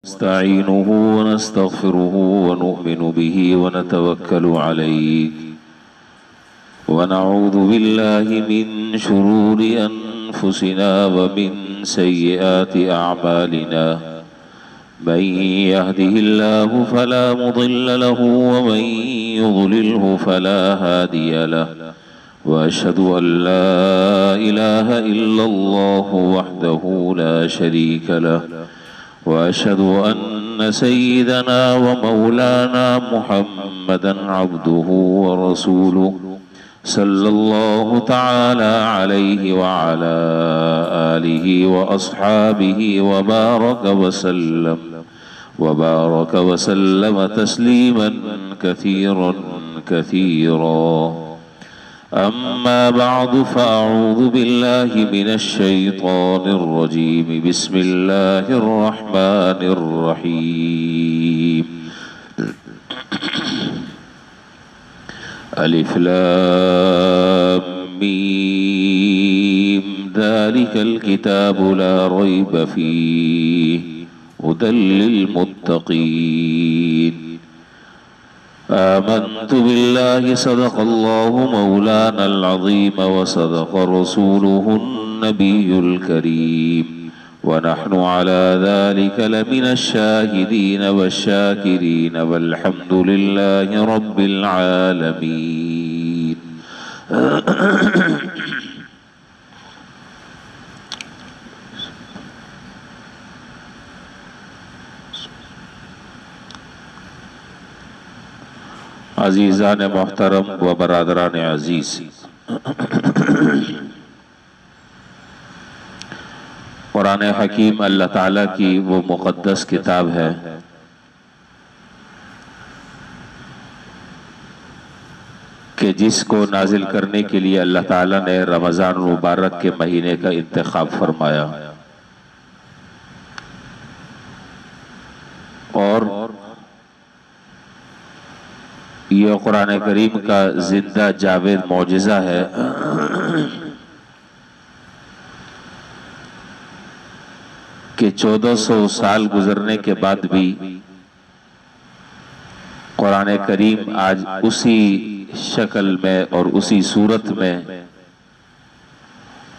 नस्तईनुहु व नस्तगफिरुहु व नुअमिनु बिही व नतवक्कलु अलैहि व नऊज़ु बिल्लाहि मिन शुरूरि अनफुसिना व मिन सय्यिआति अअमालिना मन यहदिहिल्लाहु फला मुदिल्ल लहु व मन युद्लिल्हु फला हादिय लहु व अशहदु अल्ला इलाहा इल्लल्लाहु वहदहु ला शरीक लहु वअशहदु अन्न सय्यिदना व मौलाना मुहम्मदन अब्दुहु व रसूलुहु सल्लल्लाहु तआला अलैहि व अला आलिहि व अस्हाबिहि व बारक व सल्लम तस्लीमन कसीरन कसीरा। अम्मा बअदु फ़अऊज़ु बिल्लाहि मिनश शैतानिर रजीम। बिस्मिल्लाहिर रहमानिर रहीम। अलिफ लाम मीम ज़ालिकल किताबु ला रैब फ़ीहि हुदल लिल मुत्तक़ीन। आमन्तु बिल्लाहि सदक़ल्लाहु मौलानल अज़ीम व सदक़ रसूलुहुन नबियुल करीम व नहनु अला ज़ालिका लमिनश शाहिदीन वश्शाकिरीन वल्हम्दुलिल्लाहि रब्बिल आलमीन। अज़ीज़ान मोहतरम व बरादरान अज़ीज़, कुरान हकीम अल्लाह ताला की वो मुक़द्दस किताब है कि जिसको नाजिल करने के लिए अल्लाह ताला ने रमज़ान मुबारक के महीने का इंतखाब फरमाया और ये कुरान करीम का जिंदा जावेद मौजिज़ा है कि 1400 साल गुजरने के बाद भी कुरान करीम आज उसी शक्ल में और उसी सूरत में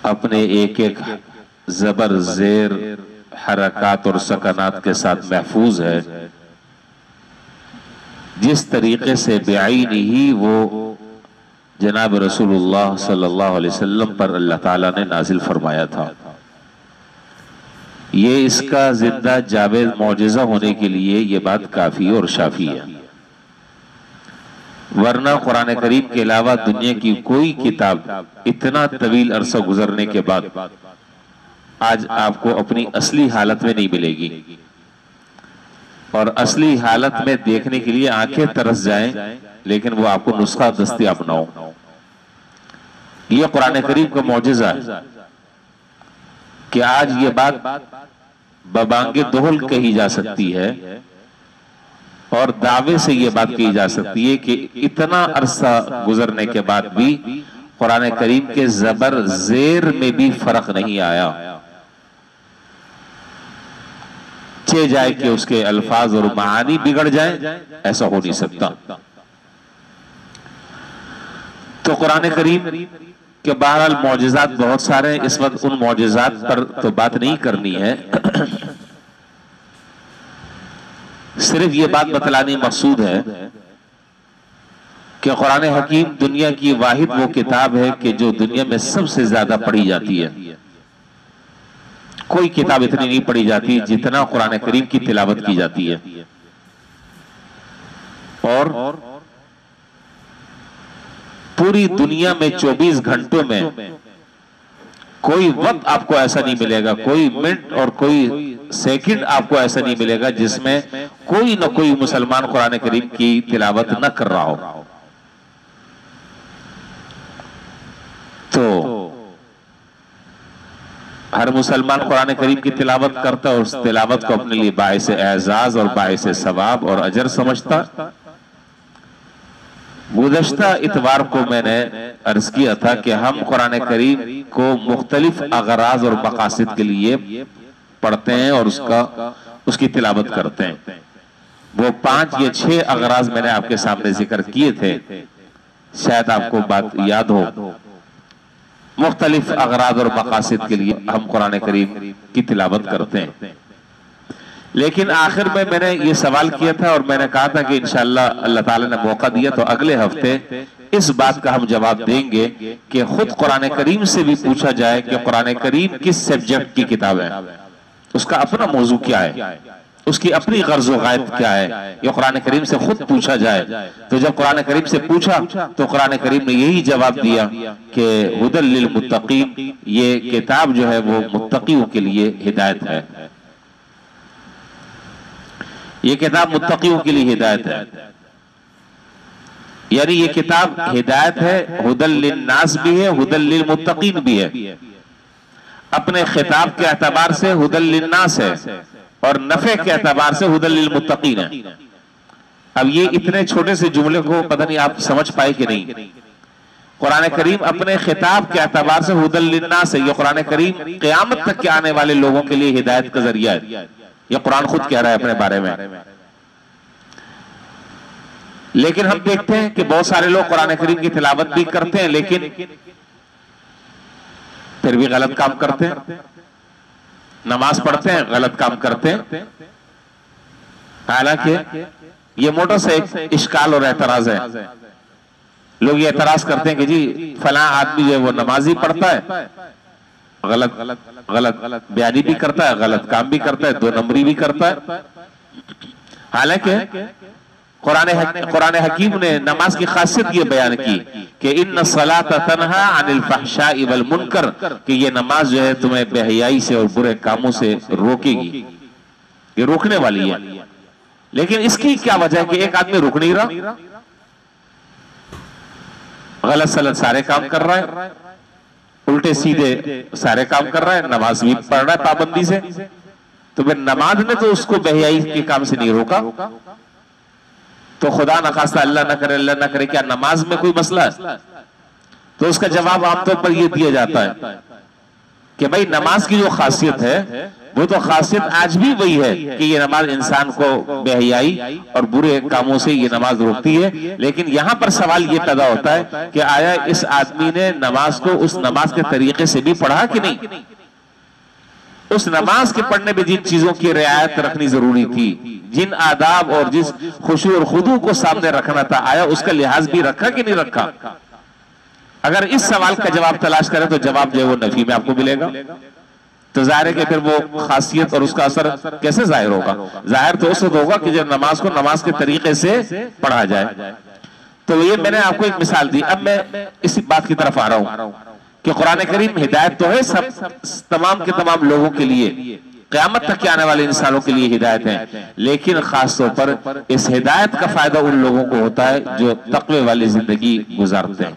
अपने एक एक ज़बर ज़ेर हरकत और सकनात के साथ महफूज है, जिस तरीके से बेआईन ही वो जनाब रसूलुल्लाह सल्लल्लाहु अलैहि वसल्लम पर अल्लाह ताला ने नाजिल फरमाया था। ये इसका जिंदा जावेद मौजिज़ा होने के लिए ये बात काफ़ी और शाफी है, वरना कुरान करीम के अलावा दुनिया की कोई किताब इतना तवील अरसा गुजरने के बाद आज आपको अपनी असली हालत में नहीं मिलेगी और असली हालत में देखने के लिए आंखें तरस जाएं, लेकिन वो आपको नुस्खा दस्तयाब ना हो। ये कुरान करीम का मौजिज़ा है कि आज ये बात बबांगे दोहल कही जा सकती है और दावे से ये बात कही जा सकती है कि इतना अरसा गुजरने के बाद भी कुरान करीम के ज़बर ज़ेर में भी फर्क नहीं आया, चे जाए कि उसके अल्फाज और मानी बिगड़ जाए, ऐसा हो नहीं सकता। तो कुरान करीम के बहरहाल मौजिज़ात बहुत सारे हैं, इस वक्त उन मौजिज़ात पर तो बात नहीं करनी है, सिर्फ ये बात बतलानी मकसूद है कि कुरान हकीम दुनिया की वाहिद वो किताब है कि जो दुनिया में सबसे ज्यादा पढ़ी जाती है। कोई किताब इतनी नहीं पढ़ी जाती जितना कुरान करीम की तिलावत की जाती है, और पूरी दुनिया में 24 घंटों में कोई वक्त आपको ऐसा नहीं मिलेगा, कोई मिनट और कोई सेकंड आपको ऐसा नहीं मिलेगा जिसमें कोई न कोई मुसलमान कुरान करीम की तिलावत न कर रहा हो। तो हर मुसलमान कुरान करीम की तिलावत करता है और उस तिलावत को अपने लिए बाइस एजाज और बाइस सवाब और अजर समझता। गुज़श्ता इतवार को मैंने अर्ज किया था कि हम कुरान करीम को मुख्तलिफ अगराज और मकासद के लिए पढ़ते हैं और उसका उसकी तिलावत करते हैं। वो 5 या 6 अगराज मैंने आपके सामने जिक्र किए थे, शायद आपको बात याद हो। मुख्तलिफ अगराज और मकासद के लिए हम कुरान करीम की तिलावत करते हैं। लेकिन आखिर में मैंने ये सवाल किया था और मैंने कहा था कि इंशाअल्लाह अल्लाह ताला ने मौका दिया तो अगले हफ्ते इस बात का हम जवाब देंगे कि खुद कुरान करीम से भी पूछा जाए कि कुरान करीम किस सब्जेक्ट की किताब है, उसका अपना मौजू क्या है, उसकी अपनी गर्ज व गायत क्या है, ये कुरान करीम से खुद पूछा जाए। तो जब कुरान करीम से पूछा तो कुरान करीम ने यही जवाब दिया कि हुदल लिल मुत्तकीन, ये किताब जो है वो मुत्तकियों के लिए हिदायत है, ये किताब मुत्तकियों के लिए हिदायत है। यानी ये किताब हिदायत है, हुदल लिन्नास भी है, हुदल लिल मुत्तकीन भी है। अपने खिताब के एतबार से हुदल लिन्नास है और नफे के एतबार से हुदल लिल मुत्तकीन है। अब ये इतने छोटे से जुमले को पता नहीं आप समझ पाए कि नहीं। कुरान करीम अपने खिताब के एतबार से हुदल लिन्नास है। ये कुरान करीम क़यामत तक के आने वाले लोगों के लिए हिदायत का जरिया है। ये कुरान खुद कह रहा है अपने बारे में। लेकिन हम देखते हैं कि बहुत सारे लोग कुरान करीम की तिलावत भी करते हैं लेकिन फिर भी गलत काम करते हैं। नमाज पढ़ते हैं, गलत काम करते हैं। हालांकि ये मोटा सा एक इश्काल और एतराज है। लोग ये एतराज करते हैं कि जी फलां आदमी जो है वो नमाज ही पढ़ता है, गलत गलत बयानी भी करता है, गलत काम भी करता है, 2 नंबरी भी करता है। हालांकि कुरान हकीम ने नमाज की खासियत ये बयान की कि इन्न सलात तन्हा अनिल फहशाई वल मुनकर, कि ये नमाज जो है तुम्हें बेहयाई से और बुरे कामों से रोकेगी, ये रोकने वाली है। लेकिन इसकी क्या वजह है कि एक आदमी रुक नहीं रहा, गलत सलत सारे काम कर रहा है, उल्टे सीधे सारे काम कर रहा है, नमाज भी पढ़ रहा है पाबंदी से। तो फिर नमाज ने तो उसको बेहयाई के काम से नहीं रोका, तो खुदा न खास्ता अल्लाह न करे क्या नमाज में कोई मसला है? तो उसका जवाब आमतौर पर यह दिया जाता है कि भाई नमाज की जो खासियत है वो तो खासियत आज भी वही है कि ये नमाज इंसान को बेहयाई और बुरे कामों से ये नमाज रोकती है। लेकिन यहां पर सवाल ये पैदा होता है कि आया इस आदमी ने नमाज को उस नमाज के तरीके से भी पढ़ा कि नहीं? उस नमाज के पढ़ने में जिन चीजों की रियायत रखनी जरूरी थी, जिन आदाब और जिस खुशू और खुदू को सामने रखना था, आया उसका लिहाज भी रखा कि नहीं रखा? अगर इस सवाल का जवाब तलाश करें तो जवाब जो है वो नफी में आपको मिलेगा। तो जाहिर है कि फिर वो खासियत और उसका असर कैसे जाहिर होगा? जाहिर तो उस वक्त होगा कि जब नमाज को नमाज के तरीके से पढ़ा जाए। तो ये मैंने आपको एक मिसाल दी। अब मैं इसी बात की तरफ आ रहा हूं कि कुरान करीम हिदायत तो है सब तमाम के तमाम लोगों के लिए, क़यामत तक के आने वाले इंसानों के लिए हिदायत है। लेकिन खास तौर पर इस हिदायत का फायदा उन लोगों को होता है जो तक़वे वाली जिंदगी गुजारते हैं,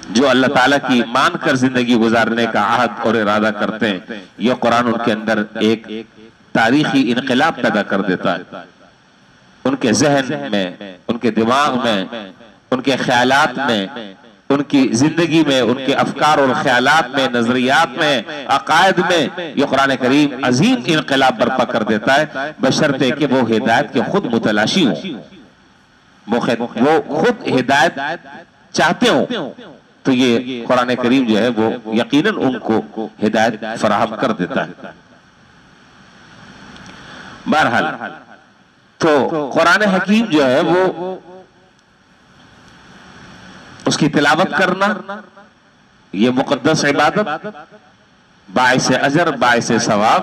जो अल्लाह ताला की मानकर जिंदगी गुजारने का आहद और इरादा करते हैं। यह कुरान उनके अंदर एक तारीखी इनकलाब पैदा कर देता है। उनके जहन में, उनके दिमाग में, उनके ख्यालात में, उनकी जिंदगी में, उनके अफकार और ख्यालात में, नजरियात में, अकायद में यह कुरान करीम अजीम इनकलाब बर्पा कर देता है, बशर्ते कि वो हिदायत के खुद मुतलाशी हो, वो खुद हिदायत चाहते हो। तो ये कुरान करीम जो है वो यकीनन उनको हिदायत फराहम कर देता है। बहरहाल तो कुरान हकीम जो है वो उसकी तिलावत करना ये मुकद्दस इबादत, बाइसे अजर, बाइसे सवाब,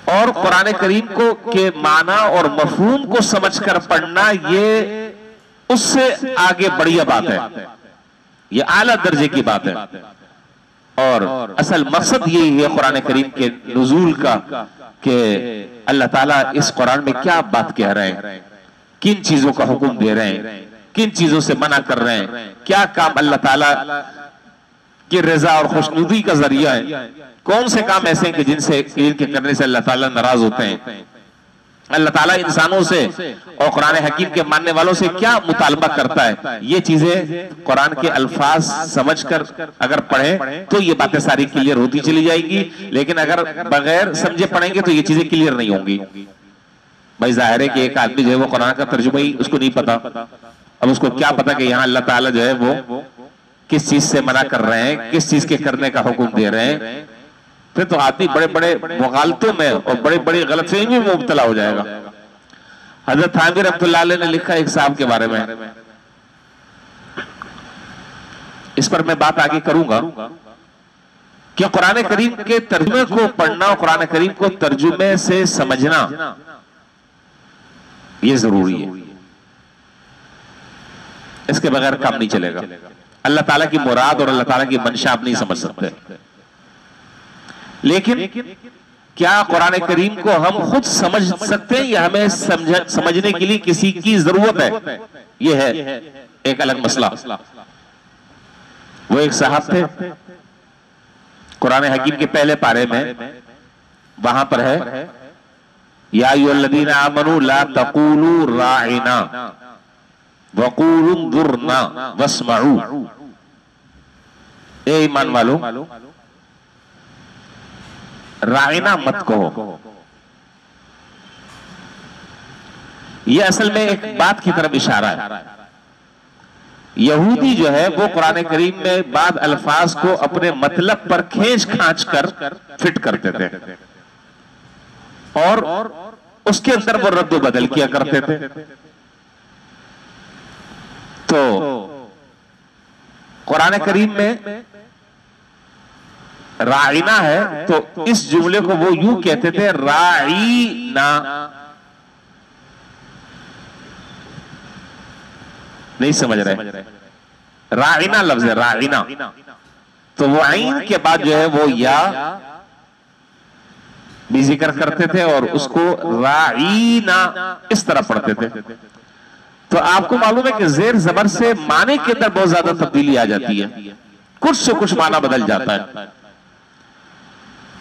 और कुरान करीम को के माना और मफहूम को समझकर पढ़ना ये उससे आगे बढ़िया बात है, ये आला दर्जे की बात है। और असल मकसद यही है कुरान करीम के नुज़ूल का कि अल्लाह ताला इस कुरान में क्या बात कह रहे हैं, किन चीजों का हुक्म दे रहे हैं, किन चीजों से मना कर रहे हैं, क्या काम अल्लाह ताला की रजा और खुशनुदी का जरिया है, कौन से काम ऐसे हैं कि जिनके करने से अल्लाह ताला नाराज होते हैं। अल्लाह ताला इंसानों से और कुरान हकीम के मानने वालों से क्या मुतालबा करता है, ये चीजें कुरान के अल्फाज समझकर अगर पढ़ें तो ये बातें सारी क्लियर होती चली जाएगी। लेकिन अगर बगैर समझे पढ़ेंगे तो ये चीजें क्लियर नहीं होंगी। भाई जाहिर है कि एक आदमी जो है वो कुरान का तर्जुमा ही उसको नहीं पता, अब उसको क्या पता कि यहाँ अल्लाह ताला जो है वो किस चीज से मना कर रहे हैं, किस चीज के करने का हुक्म दे रहे हैं। फिर तो आदमी बड़े बड़े मुगालतों में और बड़े बड़ी गलतफहमी में मुब्तला हो जाएगा। हजरत थानवी रहमतुल्लाह अलैह ने लिखा एक साहब के बारे में, इस पर मैं बात आगे करूंगा कि कुरान करीम के तर्जुमे को पढ़ना और कुरान करीम को तर्जुमे से समझना ये जरूरी है, इसके बगैर काम नहीं चलेगा। अल्लाह ताला की मुराद और अल्लाह ताला की मंशा आप नहीं समझ सकते। लेकिन क्या कुरान करीम को हम खुद समझ सकते हैं या हमें समझने के लिए किसी की जरूरत है, यह है एक अलग मसला। वो एक साहब थे, कुरान हकीम के पहले पारे में वहां पर है, या अय्युहल्लज़ीना आमनू ला तक़ूलू राइना वक़ूलू दुरना वस्मऊ। ए ईमान वालों, राइना मत कहो। यह असल में एक बात की तरफ इशारा है। यहूदी जो है वो कुरान करीम में बाद अल्फाज को अपने मतलब पर खींच खांच कर फिट करते थे और उसके अंदर वो रद्द बदल किया करते थे। तो कुरान करीम में राइना है तो इस जुमले को वो यूं कहते थे, राइना। नहीं समझ रहे, राइना लफ्ज है, राइना। तो वो आइन के बाद जो है वो या भी जिक्र करते थे और उसको राइना इस तरह पढ़ते थे। तो आपको मालूम है कि जेर जबर से माने के अंदर बहुत ज्यादा तब्दीली आ जाती है, कुछ से कुछ माना बदल जाता है।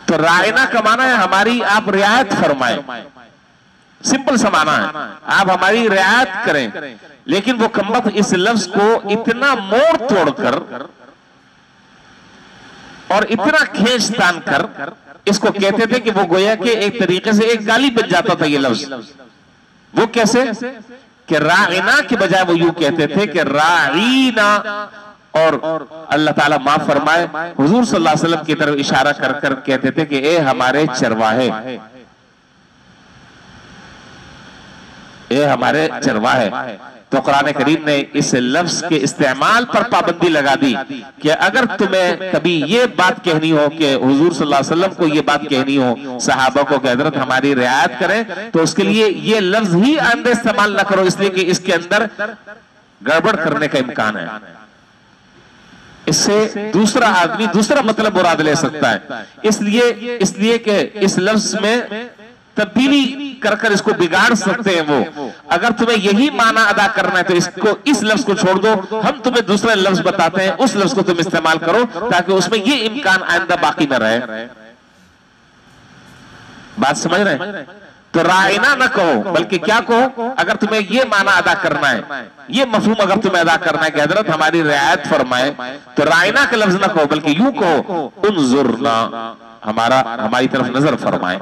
तो रायना का माना है हमारी आप रियायत फरमाएं, सिंपल सा माना है, आप हमारी रियायत करें। लेकिन वो कमबख्त इस लफ्ज को इतना मोड़ तोड़कर और इतना खींच तान कर इसको कहते थे कि वो गोया के एक तरीके से एक गाली बन जाता था ये लफ्ज। वो कैसे कि राइना के बजाय वो यूं कहते थे कि राइना, और अल्लाह ताला माफ फरमाए हुजूर सल्लल्लाहु अलैहि वसल्लम की तरफ इशारा कर कर कहते थे कि ए हमारे चरवाहे, ए हमारे चरवाहे। तो कुरान करीम ने इस लफ्ज के इस्तेमाल पर पाबंदी लगा दी कि अगर तुम्हें कभी ये बात कहनी हो कि हुजूर सल्लल्लाहु अलैहि वसल्लम को ये बात कहनी हो, सहाबा को कि हजरत हमारी रियायत करें, तो उसके लिए ये लफ्ज ही आइंदा इस्तेमाल न करो, इसलिए कि इसके अंदर गड़बड़ करने का इम्कान है। इससे दूसरा आदमी दूसरा मतलब मुराद ले सकता है। इसलिए कि इस लफ्ज में तब्दीली कर कर इसको बिगाड़ सकते हैं वो। अगर तुम्हें यही माना अदा करना है तो इसको, इस लफ्ज को छोड़ दो, हम तुम्हें दूसरा लफ्ज बताते हैं, उस लफ्ज को तुम इस्तेमाल करो ताकि उसमें ये इम्कान आइंदा बाकी न रहे। बात समझ रहे हैं? तो राइना न कहो, बल्कि क्या कहो, अगर तुम्हें ये माना अदा करना है, ये मफहूम अगर तुम्हें अदा करना है कि हजरत हमारी रियायत फरमाए, तो राइना का लफ्ज न कहो बल्कि यूं कहो, उन्जुरना, हमारी तरफ नजर फरमाए,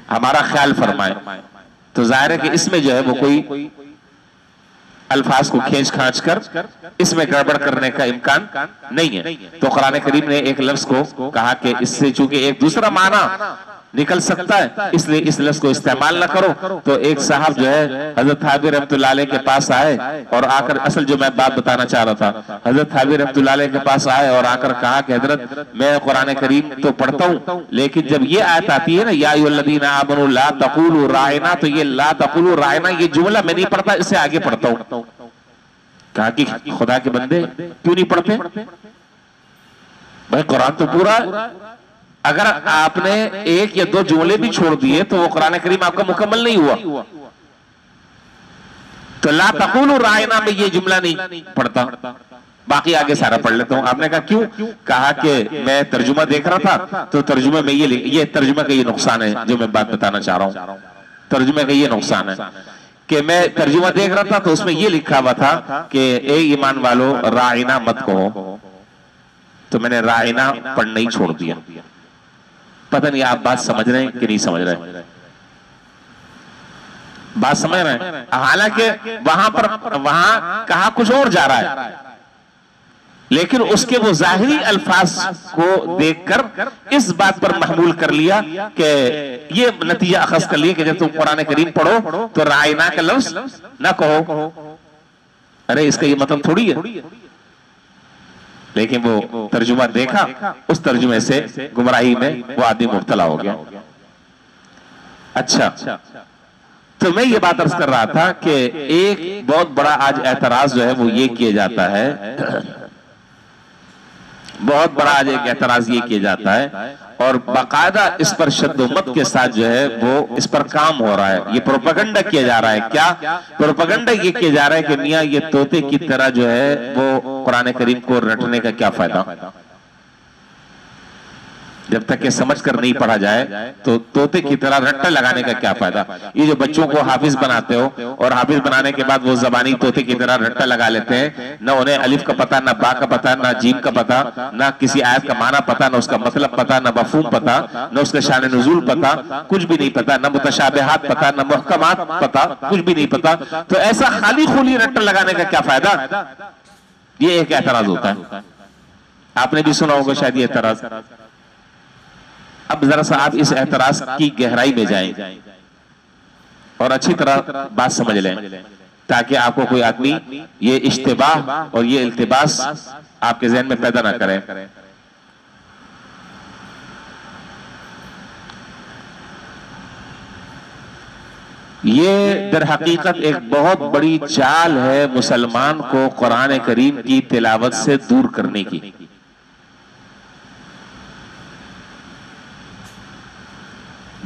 हमारा ख्याल फरमाए। तो जाहिर है कि इसमें जो है वो कोई अल्फाज को खींच खांच कर इसमें गड़बड़ करने का इम्कान नहीं है। तो कुरान करीम ने एक लफ्ज को कहा कि इससे चूंकि एक दूसरा माना निकल सकता है, इसलिए इस लफ्ज को इस्तेमाल न करो। तो एक साहब जो है हजरत थानवी रहमतुल्लाह अलैह के पास आए और आकर, असल जो मैं बात बताना चाह रहा था, हजरत थानवी रहमतुल्लाह अलैह के पास आए और आकर कहा कि हजरत मैं कुरान करीम तो पढ़ता हूँ, लेकिन जब ये आयत आती है ना, या अय्युहल्लज़ीना आमनू ला तक़ूलू राइना, तो ये ला तक़ूलू राइना ये जुमला मैं नहीं पढ़ता, इससे आगे पढ़ता हूँ। कहा कि खुदा के बंदे क्यों नहीं पढ़ते भाई, कुरान तो पूरा, अगर आपने एक या दो जुमले भी छोड़ दिए तो वो कुरान करीम आपका मुकम्मल नहीं हुआ। तो ला तक़ूलू राइना में ये जुमला नहीं पढ़ता, बाकी आगे सारा पढ़ लेता हूं। आपने कहा क्यों? कहा कि मैं तर्जुमा देख रहा था तो तर्जुमे में ये तर्जुमा का ये नुकसान है जो मैं बात बताना चाह रहा हूं। तर्जुमे का ये नुकसान है कि मैं तर्जुमा देख रहा था तो उसमें ये लिखा हुआ था कि ए ईमान वालों राइना मत कहो, तो मैंने राइना पढ़ना ही छोड़ दिया। पता नहीं आप बात समझ रहे हैं कि नहीं समझ रहे हैं, बात समझ रहे हैं। हालांकि वहां कहा कुछ और जा रहा है, लेकिन उसके वो जाहिरी अल्फाज को देखकर इस बात पर महमूल कर लिया कि ये नतीजा अखज़ कर लिया कि जब तुम कुरान करीम पढ़ो तो रायना का लफ्ज ना कहो। अरे इसका ये मतलब थोड़ी है। लेकिन वो तर्जुमा देखा, उस तर्जुमे से गुमराही में वो आदमी मुब्तला हो गया। अच्छा, तो मैं ये बात अर्ज कर रहा था कि एक बहुत बड़ा आज एतराज जो है वो ये किया जाता है, बहुत बड़ा आज एक एतराज ये किया जाता है और बाकायदा इस पर शद्दोमत के साथ जो है वो इस पर काम हो रहा है। ये प्रोपेगेंडा किया जा रहा है। क्या प्रोपेगेंडा ये किया जा रहा है कि मियां ये तोते की तरह जो है वो कुरान करीम को रटने का क्या फायदा, जब तक ये समझ कर नहीं पढ़ा जाए तो तोते की तरह रट्टा लगाने का क्या फायदा। ये जो बच्चों को हाफिज बनाते हो और हाफिज बनाने के बाद वो जबानी तोते की तरह रट्टा लगा लेते हैं, ना उन्हें अलिफ का पता, ना बा का पता, ना जीम का पता, ना किसी आयत का माना पता, ना उसका मतलब पता, ना मफहूम पता, ना उसका शान नुज़ूल पता, कुछ भी नहीं पता, ना मुतशाबिहात पता, ना मुहकमात पता, कुछ भी नहीं पता। तो ऐसा खाली खूली रट्टा लगाने का क्या फायदा। ये एक एतराज होता है, आपने भी सुना होगा शायद ये एतराज। अब जरा सा आप इस एतराज की गहराई में जाएं और अच्छी तरह बात समझ लें, ताकि आपको कोई आदमी ये इश्तिबाह और ये इल्तिबास आपके ज़हन में पैदा ना करे। ये दर हकीकत एक बहुत बड़ी चाल है मुसलमान को कुरान करीम की तिलावत से दूर करने की।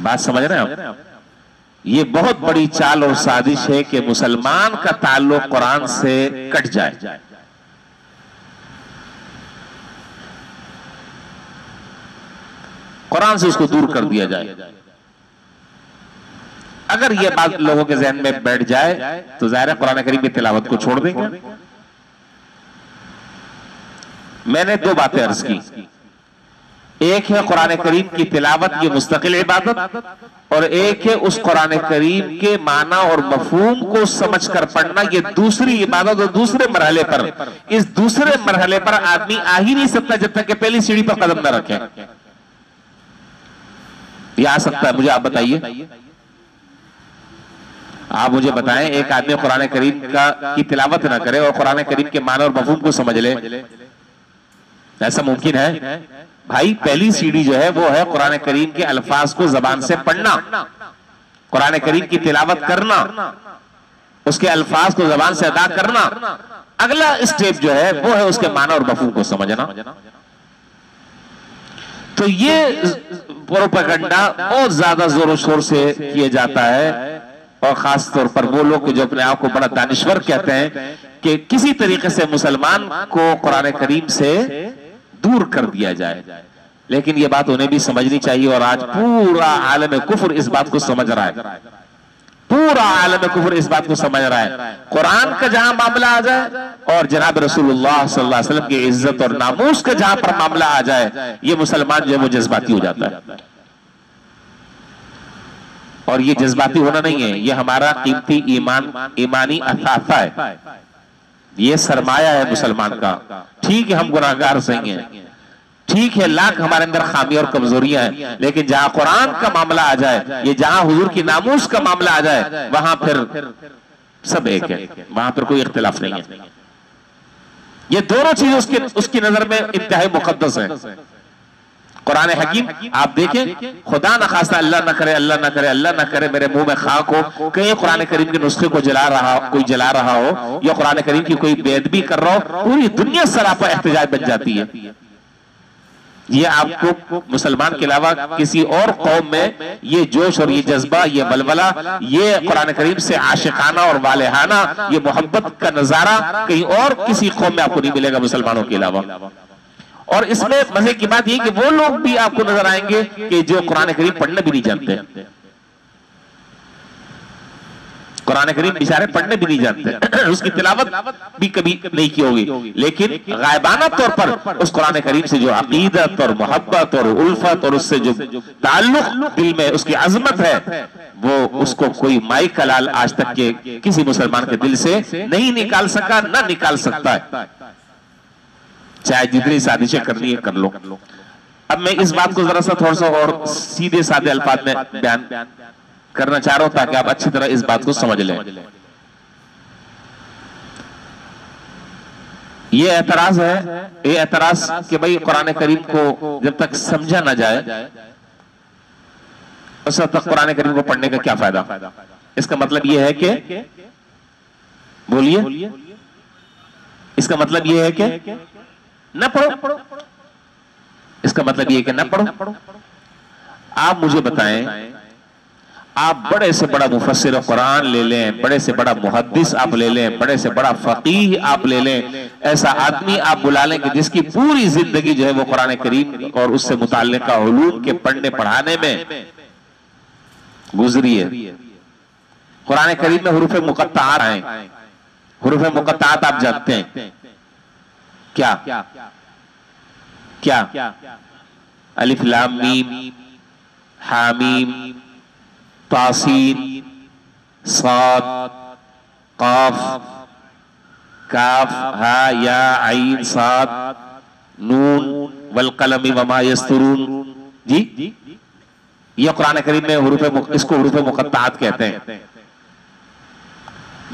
बात समझ रहे हैं आप? ये बहुत बड़ी चाल और साजिश है कि मुसलमान का ताल्लुक कुरान से कट जाए। कुरान से उसको दूर कर दिया जाए। अगर यह बात लोगों के ज़हन में बैठ जाए तो ज़ाहिर है कुरान करीम की तिलावत को छोड़ देंगे। मैंने दो बातें अर्ज की, एक है कुरान करीम की तिलावत ये मुस्तकिल इबादत, और एक है उस कुरान करीम के माना और मफहूम को समझकर पढ़ना, ये दूसरी इबादत। और दूसरे मरहले पर, इस दूसरे मरहले पर आदमी आ ही नहीं सकता जब तक कि पहली सीढ़ी पर कदम न रखे। ये आ सकता है? मुझे आप बताइए, आप मुझे बताएं, एक आदमी कुरान करीम की तिलावत ना करे और कुरान करीम के माना और मफहूम को समझ ले, ऐसा मुमकिन है? भाई पहली सीढ़ी जो है वो है कुरान करीम के अल्फाज को जबान से पढ़ना, कुरान करीम की तिलावत करना, उसके अल्फाज को जबान से अदा करना। अगला स्टेप जो है वो है उसके माना और मफहूम को समझना। तो ये प्रोपेगेंडा बहुत ज्यादा जोरों शोर से किया जाता है, और खास तौर पर वो लोग जो अपने आप को बड़ा दानिश्वर कहते हैं कि किसी तरीके से मुसलमान को कुरान करीम से दूर कर दिया जाए। लेकिन ये बात उन्हें भी समझनी चाहिए, और आज पूरा आलम कुफ्र इस बात को समझ रहा है। पूरा आलम कुफ्र इस बात को समझ रहा है। कुरान का जहां मामला आ जाए और जनाब रसूलुल्लाह सल्लल्लाहु अलैहि वसल्लम की इज्जत और नामूस का जहां पर मामला आ जाए, ये मुसलमान जो है वो जज्बाती हो जाता है। और ये जज्बाती होना नहीं है, ये हमारा कीमती ईमानी असासा है, ये सरमाया है मुसलमान का। ठीक है हम गुनाहगार सही हैं, ठीक है लाख हमारे अंदर खामी और कमजोरियां हैं, लेकिन जहां कुरान का मामला आ जाए, ये जहां हुजूर की नामूस का मामला आ जाए, वहां फिर सब एक है, वहां पर कोई इख्तिलाफ नहीं है। ये दोनों चीजें उसकी नजर में इंतहाई मुकद्दस है। कुरान हकीम आप देखें, खुदा न खास्ता अल्लाह न करे, अल्लाह न करे, अल्लाह न करे मेरे मुंह में खाक हो, कहीं कुरान करीम के नुस्खे को कोई जला रहा हो या कुरान करीम की कोई बेअदबी कर रहा हो, पूरी दुनिया सरापा एहतजाज बन जाती है। ये आपको मुसलमान के अलावा किसी और कौम में ये जोश और ये जज्बा, ये बलबला, ये कुरान करीम से आशिकाना और वालेहाना ये मोहब्बत का नजारा कहीं और किसी कौम में आपको नहीं मिलेगा मुसलमानों के अलावा। और इसमें मजे की बात यह कि वो लोग भी आपको नजर आएंगे कि जो कुरान करीम पढ़ना भी नहीं जानते। कुरान करीम बेचारे पढ़ने भी नहीं जानते, उसकी तिलावत भी कभी नहीं की होगी, लेकिन गायबाना तौर पर उस कुरान करीम से जो अकीदत और मोहब्बत और उल्फत और उससे जो ताल्लुक दिल में उसकी अजमत है, वो उसको कोई माई कलाल आज तक के किसी मुसलमान के दिल से नहीं निकाल सका, ना निकाल सकता है, चाहे जितनी साजिशें करनी है कर लो। अब मैं इस बात को जरा सा थोड़ा सा और सीधे साधे अल्फाज में बयान करना चाह रहा हूं ताकि आप अच्छी तरह इस बात को समझ लें। ये एतराज है, ये एतराज कि भाई कुरान करीम को जब तक समझा ना जाए उस वक्त तक कुरान करीम को पढ़ने का क्या फायदा। इसका मतलब यह है कि, बोलिए, इसका मतलब यह है कि न पढ़ो, इसका मतलब यह है कि न पढ़ो। आप मुझे बताएं, आप बड़े से बड़ा मुफस्सिर कुरान ले लें, बड़े से बड़ा मुहद्दिस आप ले लें, बड़े से बड़ा फकीह आप ले लें, ऐसा आदमी आप बुला लें कि जिसकी पूरी जिंदगी जो है वो कुरान करीम और उससे मुताल्लिक़ उलूम के पढ़ने पढ़ाने में गुजरी है। कुरान करीम में हुरूफ मुक़त्तआत हैं। हुरूफ मुक़त्तआत आप जानते हैं क्या? क्या? अलिफ लाम मीम हामीम तासीन साद काफ काफ हा या आइन साद नून वल कलम वमा यस्तुरून। जी, यह कुरान करीम में इसको हुरूफ मुक़त्तआत कहते हैं।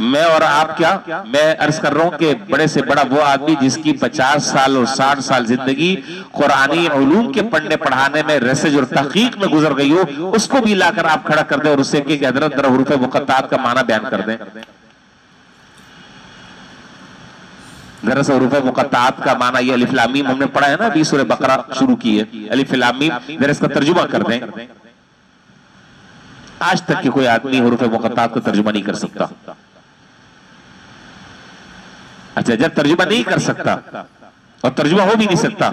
मैं और आप क्या, मैं अर्ज कर रहा हूं कि बड़े से बड़ा वो आदमी जिसकी 50 साल और 60 साल जिंदगी कुरानी उलूम के पढ़ने पढ़ाने में रिसर्च और तहकीक में गुजर गई हो, उसको भी लाकर आप खड़ा कर दें और उससे कि हजरत जरा हुरूफ मुक़त्तआत का माना बयान कर दें। दरअसल हुरूफ मुक़त्तआत का माना ये अलिफ लाम मीम हमने पढ़ा है ना, अभी सूरह बकरा शुरू की है, अलिफ लाम मीम, जरा इसका तर्जुमा कर दें। आज तक के कोई आदमी हुरूफ मुक़त्तआत का तर्जुमा नहीं कर सकता। अच्छा, जब तर्जुमा नहीं कर सकता और तर्जुमा हो भी नहीं सकता,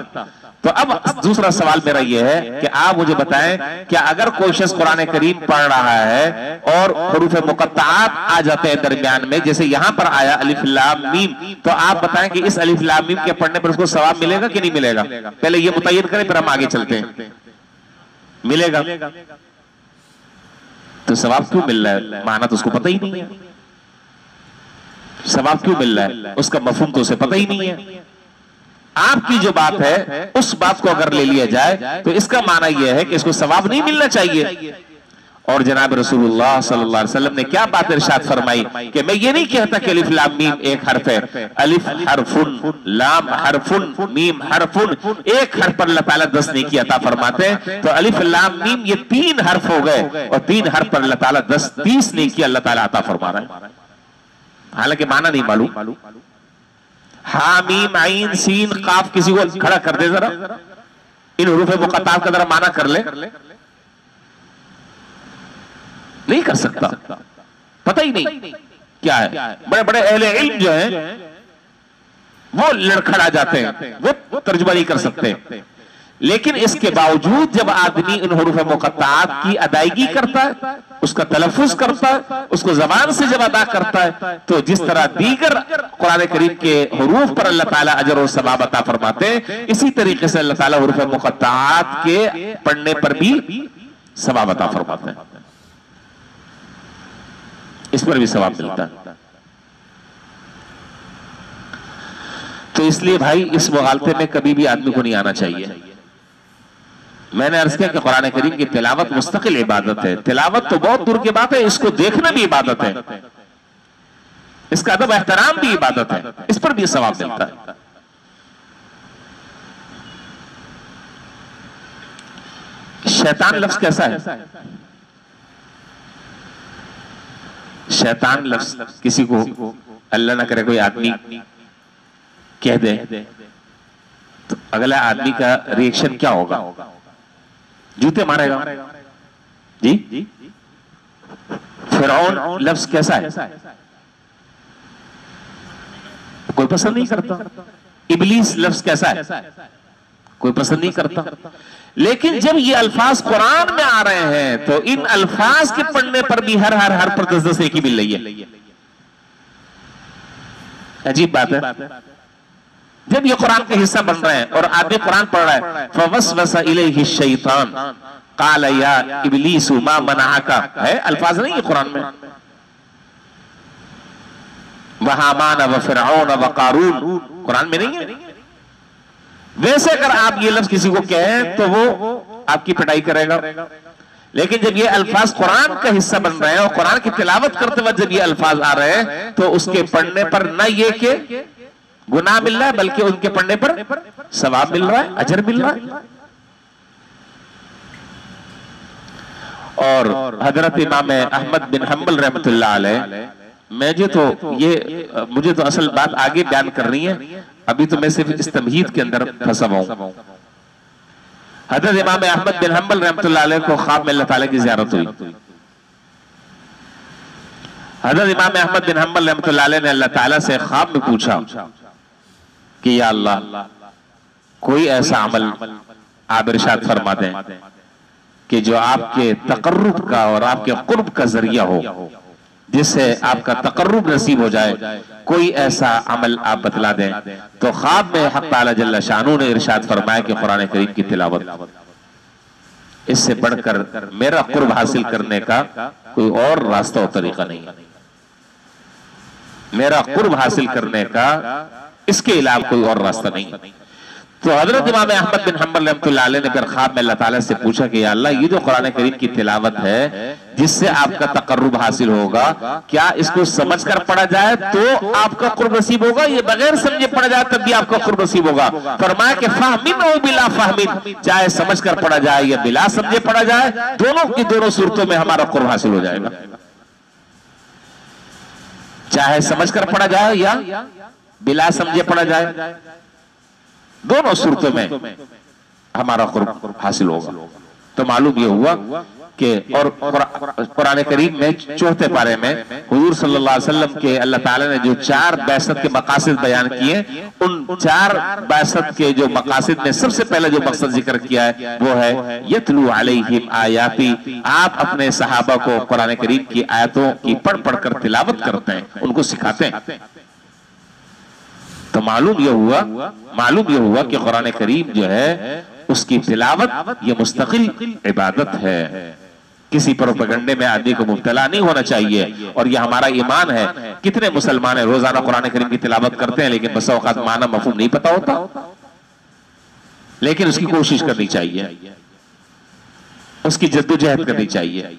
तो अब दूसरा सवाल मेरा यह है कि आप मुझे बताएं, क्या अगर कोई शख्स कुरान करीम पढ़ रहा है और हुरूफ मुक़त्तआत आ जाते हैं दरमियान में, जैसे यहां पर आया अलिफ लाम मीम, तो आप बताएं कि इस अलिफ लाम मीम के पढ़ने पर उसको सवाब मिलेगा कि नहीं मिलेगा? पहले ये मुतय्यन करें, फिर हम आगे चलते हैं। मिलेगा। तो सवाब क्यों मिल रहा है? माना तो उसको पता ही नहीं है। सवाब क्यों मिल रहा है उसका मफहूम तो उसे पता ही नहीं है। आपकी जो बात है उस बात को अगर ले लिया जाए तो इसका माना यह है कि इसको सवाब नहीं मिलना चाहिए। और जनाब रसूलुल्लाह सल्लल्लाहु अलैहि वसल्लम ने क्या बात इरशाद फरमाई कि मैं ये नहीं कहता कि अलिफ लाम मीम एक हर्फ है, अलिफ हरफुन, लाम हरफुन, मीम हरफुन, एक हर्फ पर अल्लाह ताला 10 नेकी अता फरमाते हैं। तो अलिफ लाम मीम ये 3 हर्फ हो गए और 3 हर्फ पर अल्लाह ताला 30 नेकी अल्लाह ताला अता फरमा रहा है। हालांकि माना नहीं मालूम। हा मीम आइन सीन काफ, किसी को खड़ा कर दे जरा, इन हुरूफ मुक़त्तआत का जरा माना कर ले, नहीं कर सकता, पता ही नहीं क्या है। बड़े बड़े अहले इल्म जो हैं वो लड़खड़ा जाते हैं, वो तर्जुमा नहीं कर सकते। लेकिन इसके बावजूद जब आदमी उन हुरूफ मुक़त्तआत की अदायगी करता है, उसका तलफ़्फ़ुज़ करता है, उसको ज़बान से जब अदा करता है, तो जिस तरह दीगर कुरान करीम के हुरूफ पर अल्लाह ताला अजर और सवाब अता फरमाते हैं, इसी तरीके से अल्लाह ताला हुरूफ मुक़त्तआत के पढ़ने पर भी सवाब अता फरमाते हैं, इस पर भी सवाब मिलता है। तो इसलिए भाई इस मुगालते में कभी भी आदमी को नहीं आना चाहिए। मैंने अर्ज किया कि कुरान करीम की तिलावत मुस्तकिल इबादत है। तिलावत तो बहुत दूर की बात है, इसको देखना भी इबादत है, इसका अदब एहतराम भी इबादत है, इस पर भी सवाब मिलता है। शैतान लफ्ज कैसा है? शैतान लफ्ज किसी को अल्लाह ना करे कोई आदमी कह दे तो अगला आदमी का रिएक्शन क्या होगा? जूते मारेगा। जी, फिरौन लफ्ज कैसा है? कोई पसंद नहीं करता। इब्लीस लफ्ज कैसा है? कोई पसंद नहीं करता। लेकिन जब ये अल्फाज कुरान में आ रहे हैं तो इन अल्फाज के पढ़ने पर भी हर पर 10-10 नेकी मिल रही है। अजीब बात है। जब ये कुरान का हिस्सा बन रहे हैं और आदमी कुरान पढ़ रहा है, फवस्वसा इलैहि शैतान क़ाल या इब्लीस मा मनाअका, है अल्फाज नहीं है कुरान में, व हामान व फिरऔन व क़ारून, कुरान में नहीं है। वैसे अगर आप ये लफ्ज किसी को कहें तो वो आपकी पिटाई करेगा। लेकिन जब ये अल्फाज कुरान का हिस्सा बन रहे हैं और कुरान की तिलावत करते वक्त जब ये अल्फाज आ रहे हैं तो उसके पढ़ने पर न ये कि गुनाह मिल रहा है बल्कि उनके पढ़ने पर सवाब मिल रहा है, अजर मिल रहा है। और हजरत इमाम अहमद बिन हम्बल रहमतुल्लाह अलैह, मुझे तो असल बात आगे बयान करनी है, अभी तो मैं सिर्फ इस तमहीद के अंदर फंसा हूं। हजरत इमाम अहमद बिन हम्बल रहमतुल्लाह अलैह को ख्वाब में अल्लाह ताला की ज़ियारत हुई। हजरत इमाम अहमद बिन हम्बल रहमतुल्लाह अलैह ने अल्लाह ताला से ख्वाब में पूछा कि या अल्लाह, कोई ऐसा अमल आप इरशाद फरमा दें कि जो आपके तकर्रुब का और आपके कुर्ब का जरिया हो, जिससे आपका तकर्रुब नसीब हो जाए। कोई ऐसा अमल आप बतला दें। तो ख्वाब में हक़ ताला जल्ल शानू ने इरशाद फरमाया कि कुरान करीम की तिलावत, इससे बढ़कर मेरा कुर्ब हासिल करने का कोई और रास्ता और तरीका नहीं है। मेरा कुर्ब हासिल करने का इसके अलावा कोई और रास्ता नहीं। तो हजरत इमाम अहमद बिन हम्बल रहमतुल्लाह अलैह ने फिर ख्वाब में अल्लाह ताला से पूछा कि या अल्लाह, ये जो कुरान करीम की तिलावत है जिससे आपका तकर्रुब हासिल होगा, क्या इसको समझकर पढ़ा जाए तो आपका कुर्ब नसीब होगा, ये बगैर समझे पढ़ा जाए तब भी आपका कुर्ब नसीब होगा? फरमाया कि फाहमिन और बिला फाहमिन, चाहे समझकर पढ़ा जाए या बिला समझे पढ़ा जाए, दोनों की दोनों सूरतों में हमारा कुर्ब हासिल हो जाएगा। चाहे समझकर पढ़ा जाए या बिला समझे पढ़ा जाए, दोनों सूरतों में हमारा कुर्ब हासिल होगा। तो मालूम यह हुआ कि और कुरान करीम में 4 पारे में हुजूर सल्लल्लाहु अलैहि वसल्लम के अल्लाह ताला ने जो 4 बैसत के मकासिद बयान किए, उन 4 बैसत के जो मकासिद में सबसे पहले जो मकसद जिक्र किया है वो है यतलू अलैहिम आयाती, आप अपने सहाबा को कुरान करीम की आयतों की पढ़ पढ़ कर तिलावत करते हैं, उनको सिखाते हैं। तो मालूम यह हुआ कि कुरान करीम जो है उसकी तिलावत ये मुस्तकिल इबादत है। किसी प्रोपेगेंडे में आदमी को मुब्तला नहीं होना चाहिए। और यह हमारा ईमान है। कितने मुसलमान है रोजाना कुरान करीम की तिलावत करते हैं, लेकिन बसा औकात माना मफहूम नहीं पता होता, लेकिन उसकी कोशिश करनी चाहिए, उसकी जद्दोजहद करनी चाहिए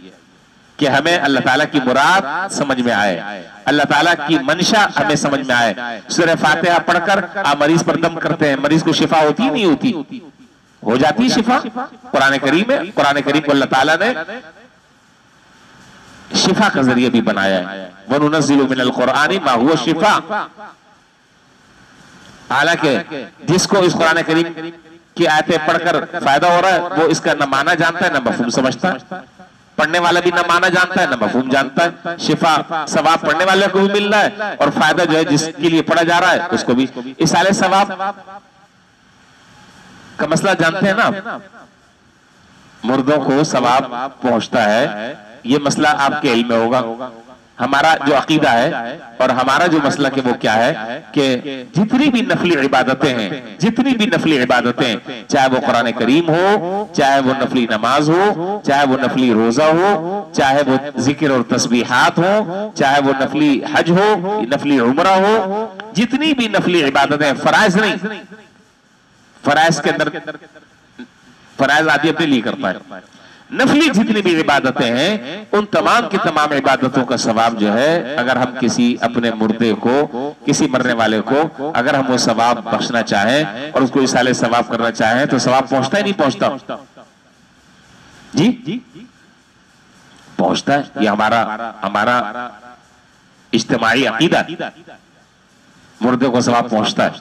कि हमें अल्लाह ताला की मुराद समझ में आए, अल्लाह ताला की मंशा हमें समझ में आए। सूरह फातिहा पढ़कर आप मरीज पर दम करते हैं, मरीज को शिफा होती नहीं होती? हो जाती शिफा। कुरान करीम है, कुरान करीम को अल्लाह ताला ने शिफा का जरिया भी बनाया है। वनुनज़्ज़िलु मिनल कुरानी मा हुवा शिफा। हालांकि जिसको इस कुरान करीम की आयतें पढ़कर फायदा हो रहा है वो इसका न माना जानता है न मफहूम समझता है। पढ़ने वाला भी न माना जानता है न मफहूम जानता है। शिफा सवाब पढ़ने वाले को भी मिल रहा है और फायदा जो है जिसके लिए पढ़ा जा रहा है उसको भी। इसाले सवाब का मसला जानते हैं ना, मुर्दों को सवाब पहुंचता है, ये मसला आपके इल्म में होगा। हमारा जो अकीदा है और हमारा जो मसला के वो क्या है कि जितनी भी नफली इबादतें हैं, चाहे वो कुरान करीम हो, चाहे वो नफली नमाज हो, चाहे वो नफली रोजा हो, चाहे वो जिक्र और तस्बीहात हो, चाहे वो नफली हज हो, नफली उम्रा हो, जितनी भी नफली इबादतें, फराइज नहीं, फराइज के अंदर फराइज आदमी अपने लिए करता है, नफली जितनी भी इबादतें हैं उन तमाम की तमाम इबादतों का सवाब जो है, अगर हम किसी अपने मुर्दे को, किसी मरने वाले को अगर हम वो सवाब बख्शना चाहें और उसको इसाले सवाब करना चाहें तो सवाब पहुंचता ही नहीं पहुंचता? जी पहुंचता है। ये हमारा इज्तिमाई अकीदा, मुर्दे को सवाब पहुंचता है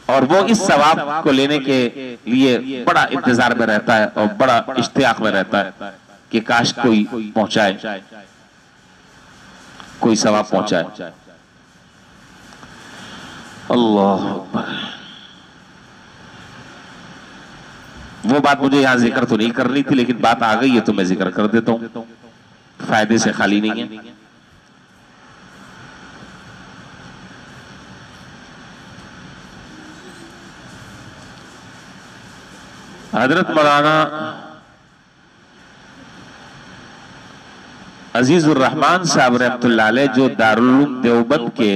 और वो इस सवाब को लेने के लिए बड़ा इंतजार में रहता है और बड़ा इश्तियाक में रहता है कि काश कोई पहुंचाए, कोई सवाब पहुंचाए। अल्लाह अकबर। वो बात मुझे यहां जिक्र तो नहीं करनी थी, लेकिन बात आ गई है तो मैं जिक्र कर देता हूं, फायदे से खाली नहीं है। हजरत मौलाना अजीजुर रहमान साहब रहमतुल्लाह अलैह, जो दारुल उलूम देवबंद के,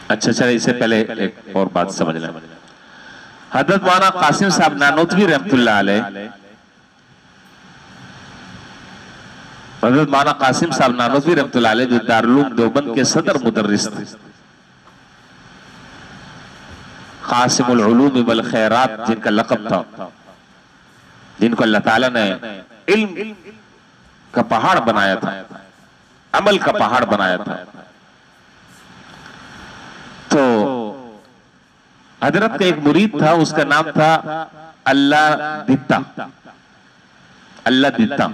अच्छा चले इससे पहले एक और बात समझ लें। हजरत मौलाना कासिम साहब नानोतवी रहमतुल्लाह अलैह, हजरत मौलाना कासिम साहब नानोतवी रहमतुल्लाह अलैह, जो दारुल उलूम देवबंद के सदर मुदर्रिस थे, कासिमुल उलूम वल खैरात जिनका लक़ब था, जिनको अल्लाह ताला ने इल्म का पहाड़ बनाया था, अमल का पहाड़ बनाया था। तो हजरत का एक मुरीद था, उसका नाम था अल्लाह दित्ता। अल्लाह दित्ता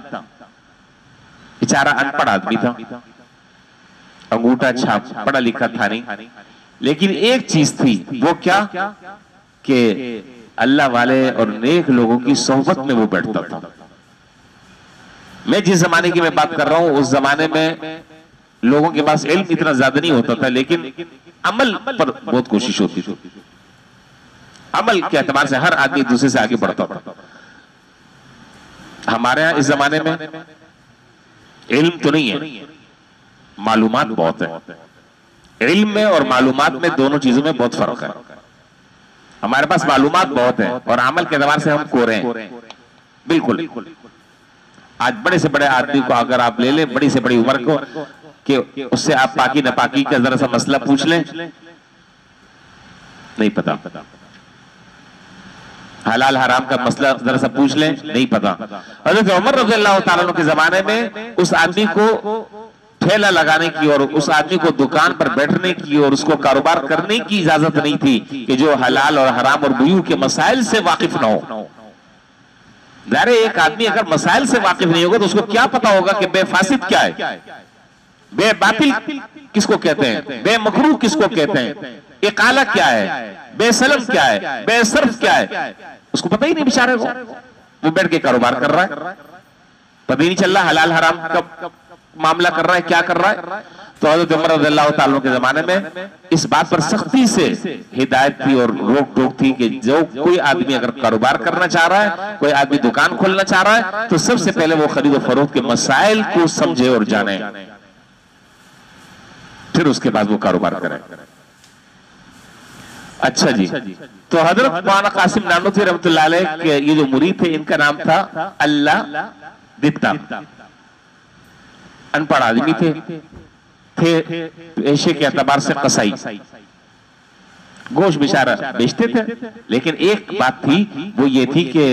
बेचारा अनपढ़ आदमी था, अंगूठा छाप, पढ़ा लिखा था नहीं, लेकिन एक चीज थी, वो क्या कि अल्लाह वाले और नेक लोगों की सोहबत में वो बैठता था। मैं जिस जमाने की मैं बात कर रहा हूं, उस जमाने में लोगों के पास इल्म इतना ज्यादा नहीं होता था, लेकिन अमल पर बहुत कोशिश होती थी। अमल के एतबार से हर आदमी दूसरे से आगे बढ़ता था। हमारे यहां इस जमाने में इल्म तो नहीं है, मालूमात बहुत है। इल्म में और मालूमात में, दोनों चीजों में बहुत फर्क है। हमारे पास मालूमात बहुत है और अमल के एतबार से हम कोरे हैं, बिल्कुल। आज बड़े से बड़े आदमी को अगर आप ले लें, बड़ी से बड़ी उम्र को, कि उससे आप पाकी नापाकी का जरा सा मसला पूछ लें, नहीं पता। हलाल हराम का मसला जरा सा पूछ लें, नहीं पता। हज़रत उमर रज़ियल्लाहु ताला अन्हु के जमाने में उस आदमी को ठेला लगाने की और उस आदमी को दुकान पर बैठने की और उसको कारोबार करने की इजाजत नहीं थी कि जो हलाल और हराम और बुयू के मसाइल से वाकिफ ना हो। ज़ाहिर है, एक आदमी अगर मसाइल से वाकिफ नहीं होगा तो उसको क्या पता होगा कि बेफासिद क्या है, बेबातिल किसको कहते हैं, बेमकरूह किसको कहते हैं, इकाला क्या है, बेसलम क्या है, बेसर्फ क्या है, उसको पता ही नहीं बेचारे को। वो बैठ के कारोबार कर रहा है, पता ही नहीं चल रहा हलाल हराम का मामला कर रहा है, क्या कर रहा है। तो हज़रत उमर रज़ियल्लाहु ताला अन्हु के जमाने में इस बात पर सख्ती से हिदायत थी और रोक टोक थी कि जो कोई आदमी अगर कारोबार करना चाह रहा है, कोई आदमी दुकान खोलना चाह रहा है, तो सबसे पहले वो खरीद और फरोख्त के मसाइल को समझे और जाने, फिर उसके बाद वो कारोबार करे। अच्छा जी, तो हजरत मौलाना कासिम नानोतवी रहमतुल्लाह अलैह के ये जो मुरीद थे, इनका नाम था अल्लाह दित्ता। अनपढ़ आदमी थे पेशे के एतबार से कसाई, गोश्त बेचारा बेचते थे। लेकिन एक बात थी, वो ये थी कि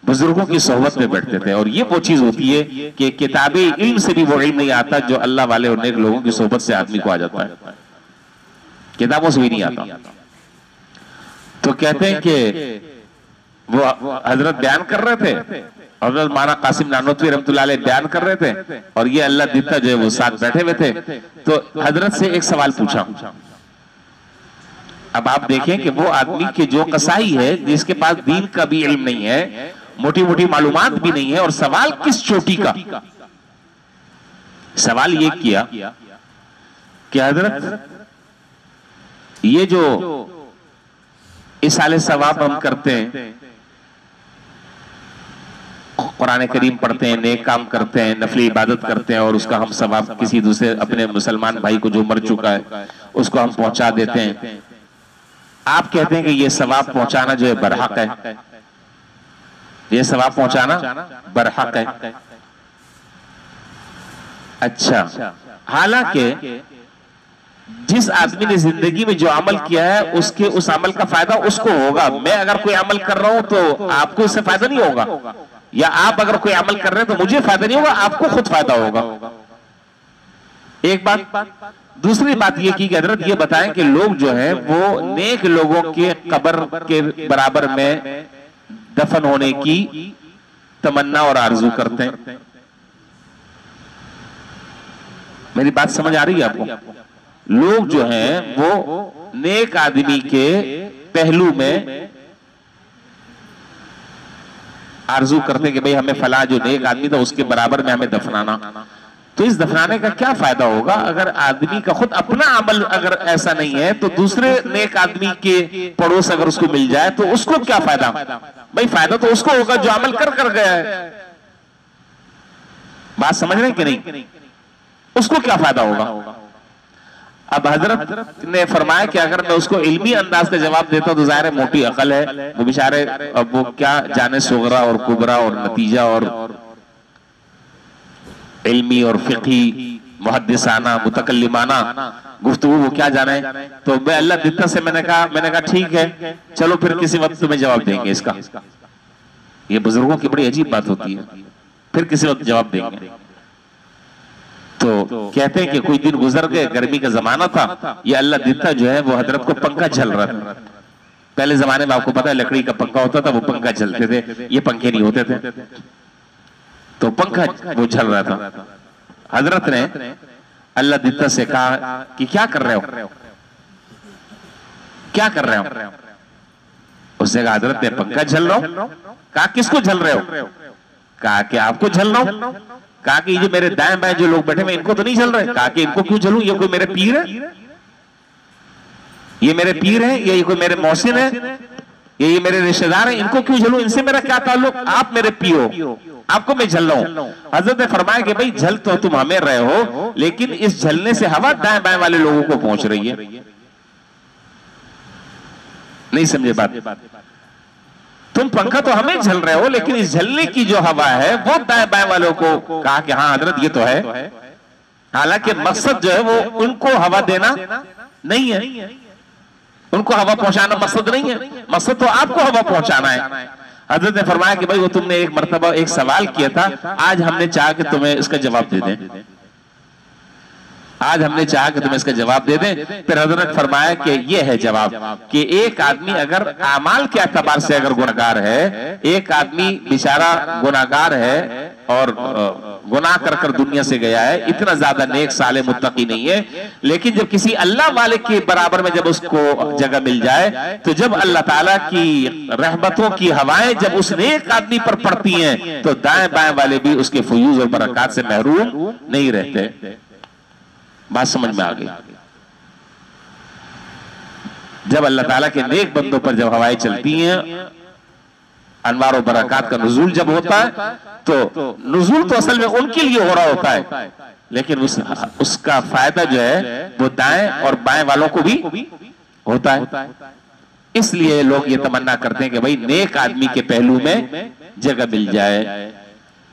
बुजुर्गों की सोहबत में बैठते थे। और ये वो चीज होती है कि किताबी इल्म से भी वो इल्म नहीं आता जो अल्लाह वाले और नेक लोगों की सोहबत से आदमी को आ जाता है, किताबों से भी नहीं आता। तो कहते हैं कि वो हजरत बयान कर रहे थे, हजरत मौलाना कासिम नानोतवी रहमतुल्लाह अलैह बयान कर रहे थे और ये अल्लाह दित्ता जो है वो साथ बैठे हुए थे। तो हजरत से एक सवाल पूछा। अब आप देखें कि वो आदमी के जो कसाई है, जिसके पास दीन का भी इल्म नहीं है, मोटी मोटी मालूमात भी नहीं है, और सवाल किस चोटी का, सवाल ये किया कि हजरत ये जो इसाले सवाब हम करते हैं, कुरान करीम पढ़ते हैं, नेक काम करते हैं, नफली इबादत करते हैं, और उसका हम सवाब किसी दूसरे अपने मुसलमान भाई को जो मर चुका है उसको हम पहुंचा देते हैं। आप कहते हैं कि ये सवाब पहुंचाना जो है बरहक है, ये सवाब पहुंचाना बरहक है। अच्छा, हालांकि जिस आदमी ने जिंदगी में जो अमल किया है उसके उस अमल का फायदा उसको होगा। मैं अगर कोई अमल कर रहा हूं तो आपको इससे फायदा नहीं होगा, या आप अगर कोई अमल कर रहे हैं तो मुझे फायदा नहीं होगा, आपको खुद फायदा होगा। एक बात। दूसरी बात ये की कि हजरत ये बताएं कि लोग जो है वो नेक लोगों के कब्र के बराबर में दफन होने की तमन्ना और आरजू करते हैं। मेरी बात समझ आ रही है आपको? लोग जो हैं वो नेक आदमी के पहलू में आरजू करते कि भाई हमें फला जो नेक आदमी था उसके बराबर में हमें दफनाना, तो इस दफनाने का क्या फायदा होगा अगर आदमी का खुद अपना अमल अगर ऐसा नहीं है, तो दूसरे नेक आदमी के पड़ोस अगर उसको मिल जाए तो उसको क्या फायदा? भाई फायदा तो उसको होगा जो अमल कर गया है। बात समझ रहे हैं कि नहीं? उसको क्या फायदा होगा? अब हजरत ने फरमाया कि अगर मैं उसको इल्मी अंदाज का जवाब देता तो जाहिर है मोटी अकल है वो बेचारे, अब वो क्या जाने सुगरा और कुबरा और नतीजा और इल्मी और फिकी मुहद्दिसाना मुतकल्लिमाना गुफ्तगू वो क्या जाने। तो मैं अल्लाह दित्ता से मैंने कहा ठीक है, चलो फिर किसी वक्त तुम्हें जवाब देंगे इसका। ये बुजुर्गों की बड़ी अजीब बात होती है, फिर किसी वक्त जवाब देंगे। तो कहते हैं कि कोई दिन गुजर गए, गर्मी का जमाना था, ये अल्लाह दित्ता जो है वो हजरत को पंखा झल रहा था। पहले जमाने में आपको पता है लकड़ी का पंखा होता था, वो पंखा झलते थे, ये पंखे नहीं होते थे, तो पंखा वो झल रहा था। हजरत ने अल्लाह दित्ता से कहा कि क्या कर रहे हो, क्या कर रहे हो? उसने कहा हजरत ने पंखा झल रहा हूं। कहा किसको झल रहे हो? कहा कि आपको झल रहा हूं। कहा कि ये मेरे दाएं बाएं जो लोग बैठे हुए इनको तो नहीं झल रहे? कहा कि इनको क्यों झलूं, ये कोई मेरे पीर है, ये मेरे पीर है, ये कोई मेरे मौसिन है, ये मेरे रिश्तेदार हैं, इनको क्यों झलूं, इनसे मेरा क्या ताल्लुक? आप मेरे पियो, आपको मैं झल रहा हूं। हजरत ने फरमाया कि भाई झल तो तुम हमें रहे हो, लेकिन इस झलने से हवा दाएं बाएं वाले लोगों को पहुंच रही है। नहीं समझे बात? तुम पंखा तो हमें झल रहे हो, लेकिन इस झलने की जो हवा है वो दाएं बाएं वालों को। कहा कि हाँ हजरत ये तो है, हालांकि मकसद जो है वो उनको हवा देना नहीं है, उनको हवा पहुंचाना मकसद नहीं है, मकसद तो आपको हवा पहुंचाना है। हजरत ने फरमाया कि भाई वो तुमने एक मर्तबा एक सवाल किया था, आज हमने चाहा कि तुम्हें इसका जवाब दे दें, आज हमने चाहा कि तुम्हें इसका जवाब दे दें। फिर हजरत ने फरमाया कि ये है जवाब कि एक आदमी अगर आमाल के एतबार से अगर गुनहगार है, एक आदमी बेचारा गुनहगार है और गुनाह कर कर दुनिया से गया है, इतना ज्यादा नेक साले मुत्तकी नहीं है, लेकिन जब किसी अल्लाह वाले के बराबर में जब उसको जगह मिल जाए, तो जब अल्लाह ताला की रहमतों की हवाएं जब उस नेक आदमी पर पड़ती हैं, तो दाएं बाएं वाले भी उसके फयूज और बरकत से महरूम नहीं रहते। बात समझ में आ गई? जब अल्लाह ताला के नेक बंदों पर जब हवाएं चलती हैं, अनवार और बरकत का नुज़ूल जब होता है, तो नुज़ूल तो असल में उनके लिए हो रहा होता है, लेकिन उसका फायदा जो है वो दाएं और बाएं वालों को भी होता है। इसलिए लोग ये तमन्ना करते हैं कि भाई नेक आदमी के पहलू में जगह मिल जाए।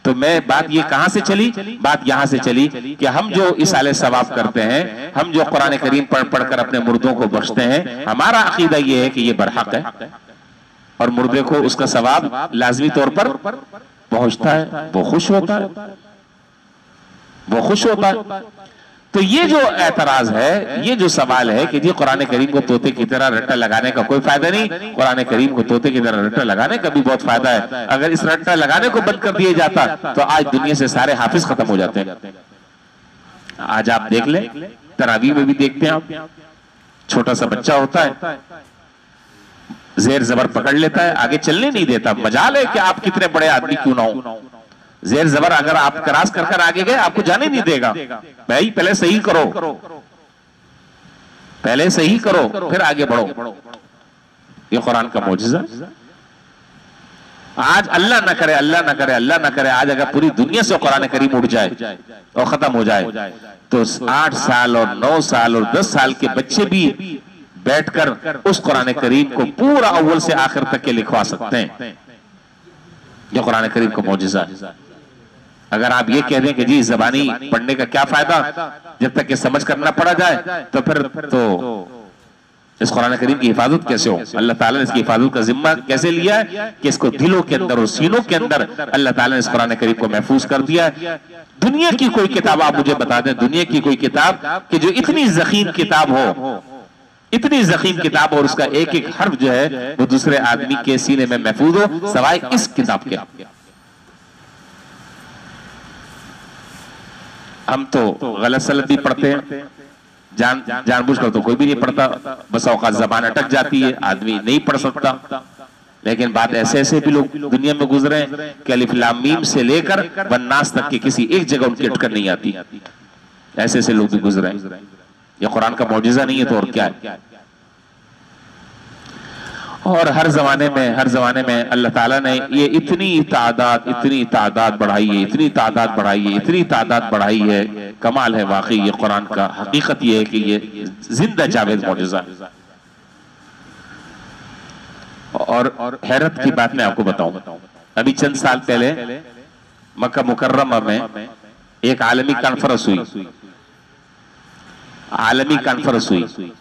तो मैं बात ये कहां से चली? बात यहां से चली कि हम जो इसाले सवाब करते हैं, हम जो कुरान करीम पढ़ पढ़कर अपने मुर्दों को बख्शते हैं, हमारा अकीदा ये है कि ये बरहक है और मुर्दे को उसका सवाब लाजमी तौर पर पहुंचता है, वो खुश होता है, वो खुश होता है। तो ये जो एतराज है, ये जो सवाल है कि जी कुरान करीम को तोते की तरह रट्टा लगाने का कोई फायदा नहीं, कुरान करीम को तोते की तरह रट्टा लगाने का भी बहुत फायदा है। अगर इस रट्टा लगाने को बंद कर दिया जाता तो आज दुनिया से सारे हाफिज खत्म हो जाते हैं। आज आप देख लें, तरावी में भी देखते हैं आप, छोटा सा बच्चा होता है, जेर जबर पकड़ लेता है, आगे चलने नहीं देता। मजाल है कि आप कितने बड़े आदमी क्यों ना हो, जेर जबर अगर आप क्रॉस कर कर आगे गए आपको जाने नहीं देगा। भाई पहले सही करो, पहले सही करो फिर आगे बढ़ो। ये कुरान का मौजिज़ा। आज अल्लाह ना करे, अल्लाह ना करे, अल्लाह ना करे, आज अगर पूरी दुनिया से कुरान करीम उड़ जाए और खत्म हो जाए, तो 8 साल और 9 साल और 10 साल के बच्चे भी बैठकर उस कुरान करीम को पूरा अव्वल से आखिर तक के लिखवा सकते हैं। जो कुरान करीम का मौजिज़ा है। अगर आप ये कह दें कि जी ज़बानी पढ़ने का क्या फायदा, जब तक ये समझ कर ना पढ़ा जाए, तो फिर तो इस कुरान करीम की हिफाजत कैसे हो? अल्लाह ताला ने इसकी हिफाजत का जिम्मा कैसे लिया है कि इसको दिलों के अंदर और सीनों के अंदर अल्लाह ताला ने इस कुरान करीम को महफूज कर दिया है। दुनिया की कोई किताब आप मुझे बता दें, दुनिया की कोई किताब कि जो इतनी ज़ख़ीम किताब हो, इतनी ज़ख़ीम किताब और उसका एक एक हर्फ जो है वो दूसरे आदमी के सीने में महफूज हो, सवाए इस किताब के। हम तो गलत सलत भी पढ़ते हैं, जानबूझ कर तो कोई भी नहीं पढ़ता, बस औकात जबान अटक जाती है, आदमी नहीं पढ़ सकता। लेकिन बात ऐसे ऐसे भी लोग दुनिया में गुजरे हैं कि अलिफ लाम मीम से लेकर वन्नास तक के किसी एक जगह उनकी अटकन नहीं आती। ऐसे ऐसे लोग भी गुजरे हैं। ये कुरान का मौजिजा नहीं है तो और क्या है। और हर जमाने में अल्लाह ताला ने ये इतनी तादाद बढ़ाई है, इतनी तादाद बढ़ाई है। कमाल है वाकई ये कुरान का। हकीकत ये है कि ये जिंदा जावेद मौजिजा है। और हैरत की बात मैं आपको बताऊं, अभी चंद साल पहले मक्का मुकर्रमा में एक आलमी कॉन्फ्रेंस हुई।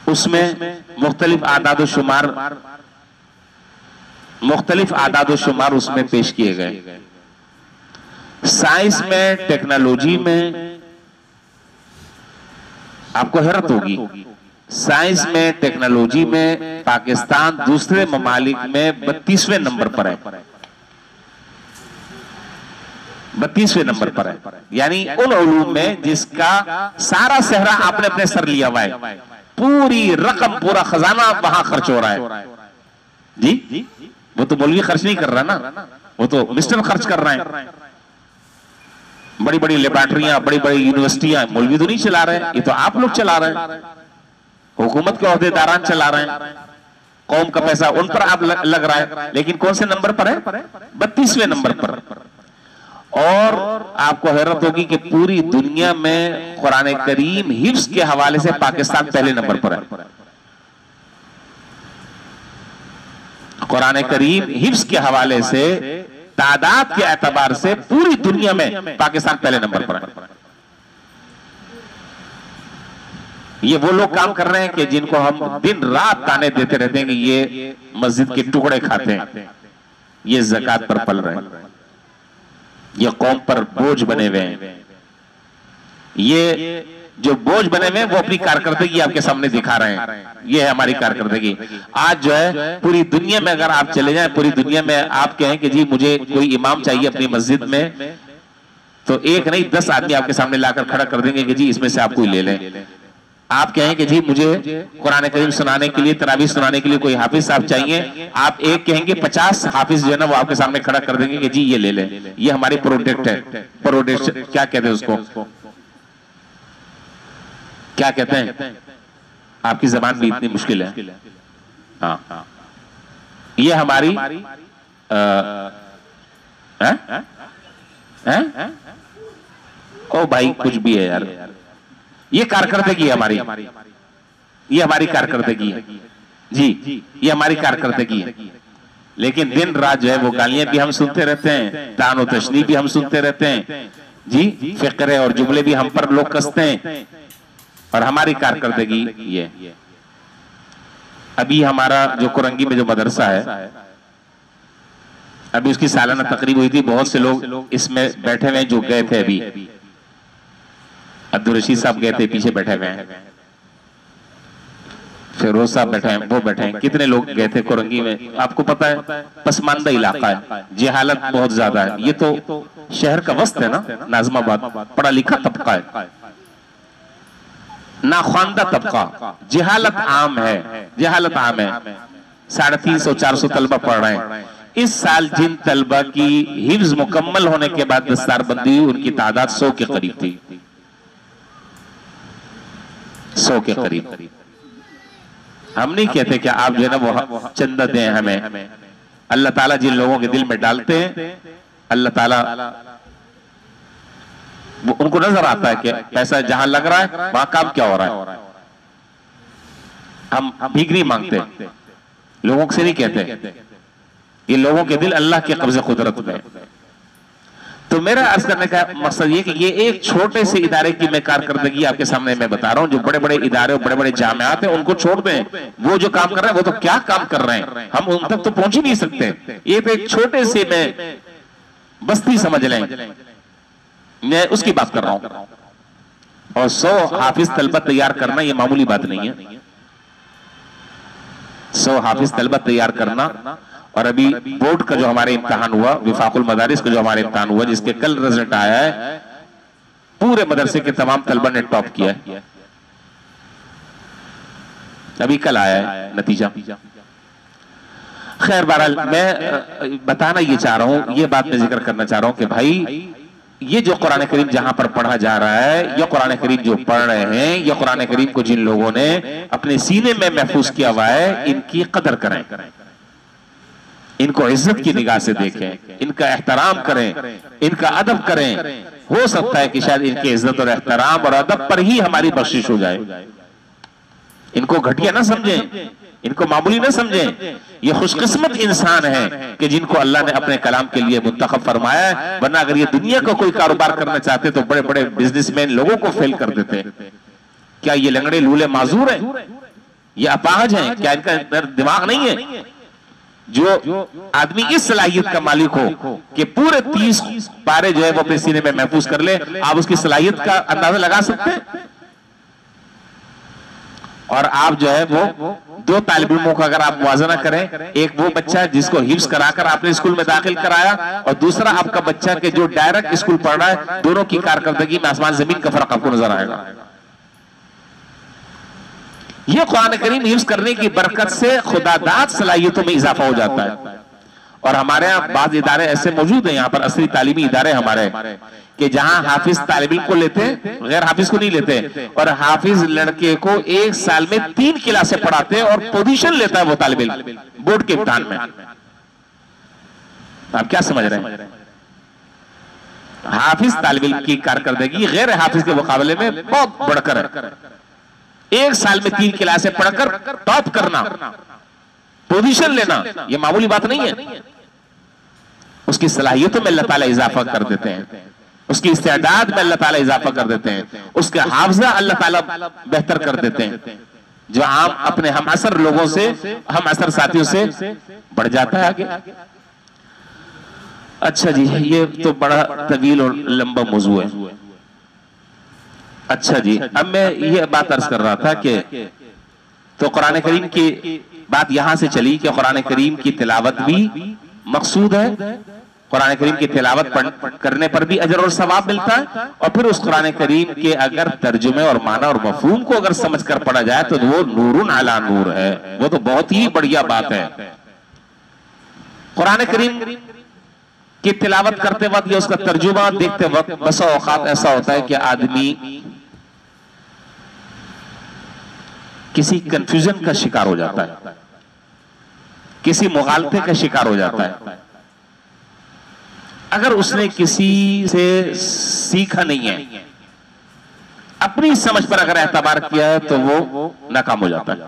उसमें मुख्तलिफ आदाद शुमार उसमें पेश किए गए। साइंस में, टेक्नोलॉजी में, आपको हैरत होगी, साइंस में, टेक्नोलॉजी में पाकिस्तान दूसरे ममालिक में 32वें नंबर पर है। 32वें नंबर पर है, यानी उन उलूम में जिसका सारा सेहरा आपने अपने सर लिया हुआ है, पूरी रकम, पूरा खजाना वहां खर्च हो रहा है। जी, वो तो मौलवी खर्च नहीं कर रहा ना, वो तो मिस्टर खर्च कर रहा है। बड़ी बड़ी लेबोरेटरियां, बड़ी बड़ी यूनिवर्सिटियां मौलवी तो नहीं चला रहे, ये तो आप लोग चला रहे हैं। हुकूमत के ओहदेदारान चला रहे हैं, कौम का पैसा उन पर आप लग रहा है। लेकिन कौन से नंबर पर है? 32वें नंबर पर। और आपको हैरत होगी कि पूरी दुनिया में कुरान करीम हिफ्ज के हवाले से पाकिस्तान पहले नंबर पर है। कुरान करीम हिफ्ज के हवाले से, तादाद के एतबार से पूरी दुनिया में पाकिस्तान पहले नंबर पर है। ये वो लोग काम कर रहे हैं कि जिनको हम दिन रात ताने देते रहते हैं कि ये मस्जिद के टुकड़े खाते हैं, ये ज़कात पर पल रहे हैं, ये कौम पर बोझ बने हुए हैं। ये जो बोझ बने हुए हैं वो अपनी कारकर्दगी आपके सामने दिखा रहे हैं। ये है हमारी कारकर्दगी। आज जो है पूरी दुनिया में अगर आप चले जाएं, पूरी दुनिया में आप कहें कि जी मुझे कोई इमाम चाहिए अपनी मस्जिद में, तो एक नहीं 10 आदमी आपके सामने लाकर खड़ा कर देंगे कि जी इसमें से आप कोई ले लें। आप कहें कि जी मुझे कुरान करीम सुनाने के लिए, तरावीह सुनाने के लिए कोई हाफिज साहब चाहिए, आप एक कहेंगे 50 हाफिज जो है ना वो आपके सामने खड़ा कर देंगे कि जी ये ले लें। ये हमारी प्रोडक्ट है। प्रोडक्ट क्या कहते हैं उसको, क्या कहते हैं? आपकी जबान भी इतनी मुश्किल है। हाँ, ये हमारी ओ भाई कुछ भी है यार, ये कारकर्दगी है हमारी, ये हमारी कारकर्दगी है जी, ये हमारी कारकर्दगी है। लेकिन दिन रात जो है वो गालियां भी हम सुनते रहते हैं, तान और तशनी भी हम सुनते रहते हैं जी, फिक्रे और जुमले भी हम पर लोग कसते हैं। और हमारी कारकर्दगी ये, अभी हमारा जो कुरंगी में जो मदरसा है, अभी उसकी सालाना तकरीब हुई थी। बहुत से लोग इसमें बैठे हुए जो गए थे, अभी अब्दुल रशीद साहब गए थे, पीछे बैठे हुए हैं, फिरोज साहब बैठे हैं, वो बैठे हैं, कितने लोग गए थे कुरंगी में। आपको पता है पसमानदा इलाका है, जहालत बहुत ज्यादा है। ये तो शहर का वस्त है ना, नाजमाबाद, पढ़ा लिखा तबका है, नाख्वानदा तबका, जहालत आम है, जहालत आम है। 350-400 तलबा पढ़ रहे हैं। इस साल जिन तलबा की हिफ्ज मुकम्मल होने के बाद दस्तारबंदी हुई, उनकी तादाद 100 के करीब थी, 100 के करीब। हम नहीं कहते कि आप जो है ना वो चंदा दें हमें। अल्लाह ताला जिन लोगों के दिल में डालते हैं, अल्लाह ताला उनको नजर आता है कि पैसा जहां लग रहा है वहां काम क्या हो रहा है। हम भीख नहीं मांगते, लोगों से नहीं कहते, ये लोगों के दिल अल्लाह के कब्जे कुदरत में। तो मेरा अर्ज करने का मकसद ये कि ये एक छोटे से इदारे की मैं कारकर्दगी आपके सामने मैं बता रहा हूं। जो बड़े बड़े इदारे और बड़े बड़े जामियात हैं उनको छोड़ दें, वो जो काम कर रहे हैं वो तो क्या काम कर रहे हैं, हम उन तक तो पहुंच ही नहीं सकते। ये तो एक छोटे से में बस्ती समझ लें, मैं उसकी बात कर रहा हूं। और 100 हाफिज तलबा तैयार करना ये मामूली बात नहीं है। 100 हाफिज तलबा तैयार करना। और अभी बोर्ड का जो हमारे इम्तिहान हुआ, विफाकुल मदारिस का जो हमारे इम्तिहान हुआ, जिसके कल रिजल्ट आया है, पूरे मदरसे के तमाम तलबा ने टॉप किया है। अभी कल आया है नतीजा। खैर बहरहाल मैं बताना ये चाह रहा हूं, ये बात मैं जिक्र करना चाह रहा हूं कि भाई ये जो कुरान करीम जहां पर पढ़ा जा रहा है, ये कुरान करीम जो पढ़ रहे हैं, ये कुरान करीम को जिन लोगों ने अपने सीने में महफूज किया हुआ है, इनकी कदर करें, इनको इज्जत की निगाह से देखें, इनका एहतराम करें, इनका अदब करें। हो सकता है कि शायद इनकी इज्जत और एहतराम और अदब पर ही हमारी बख्शिश हो जाए। इनको घटिया ना समझें, इनको मामूली ना समझें। ये खुशकिस्मत इंसान है कि जिनको अल्लाह ने अपने कलाम के लिए मुंतखब फरमाया है, वरना अगर ये दुनिया का कोई कारोबार करना चाहते तो बड़े बड़े बिजनेसमैन लोगों को फेल कर देते। क्या ये लंगड़े लूले माजूर हैं? ये अपाहज हैं? क्या इनका दिमाग नहीं है? जो आदमी इस सलाहियत का मालिक हो कि पूरे 30 पारे जो है वो अपने सीने में महफूज कर ले, आप उसकी सलाहियत का अंदाजा लगा सकते हैं? और आप जो है वो दो तालिब इल्मों का अगर आप मुआवजा करें, एक वो बच्चा जिसको हिफ्ज कराकर आपने स्कूल में दाखिल कराया और दूसरा आपका बच्चा के जो डायरेक्ट स्कूल पढ़ रहा है, दोनों की कारकर्दगी में आसमान जमीन का फर्क आपको नजर आएगा। यह कुरान करीम हिफ्ज करने की बरकत से खुदादाद सलाहियतों में इजाफा हो जाता है। और हमारे यहाँ बाज इदारे ऐसे मौजूद हैं, यहाँ पर असली तालीमी इदारे हमारे, कि जहां हाफिज तालिब इल्म को लेते हैं, गैर हाफिज को नहीं लेते, और हाफिज लड़के को 1 साल में 3 क्लासें पढ़ाते हैं और पोजीशन लेता है वो तालिब इल्म बोर्ड के इम्तिहान में। आप क्या समझ रहे हैं? हाफिज तालिब इल्म की कारकर्दगी गैर हाफिज के मुकाबले में बहुत बढ़कर है। 1 साल में 3 क्लासें पढ़कर टॉप करना, पोजीशन लेना, यह मामूली बात नहीं है। उसकी सलाहियतों में अल्लाह ताला इजाफा कर देते हैं, उसकी इस्तेदाद में अल्लाह ताला इजाफा कर देते हैं, उसका हाफजा अल्लाह ताला बेहतर कर देते हैं, जो आम अपने हम असर लोगों से, हम असर साथियों से बढ़ जाता है आगे। अच्छा जी, ये तो बड़ा तवील और लंबा मौजू है। अच्छा जी, अब मैं ये बात अर्ज कर रहा था कि तो कुरान करीम की बात यहां से चली कि कुरान करीम की तिलावत भी मकसूद है, कुरान करीम की तिलावत करने पर भी अजर और सवाब मिलता है, और फिर उस कुरान करीम के अगर तर्जुमे और माना और मफहूम को अगर समझ कर पढ़ा जाए तो वो नूरुन अला नूर है, वो तो बहुत ही बढ़िया बात है। कुरान करीम की तिलावत करते वक्त या उसका तर्जुमा देखते वक्त बसा औकात ऐसा होता है कि आदमी किसी कंफ्यूजन का शिकार हो जाता है, किसी मुगालते का शिकार हो जाता है। अगर उसने किसी से सीखा नहीं है, अपनी समझ पर अगर एतबार किया है, तो वो नाकाम हो जाता है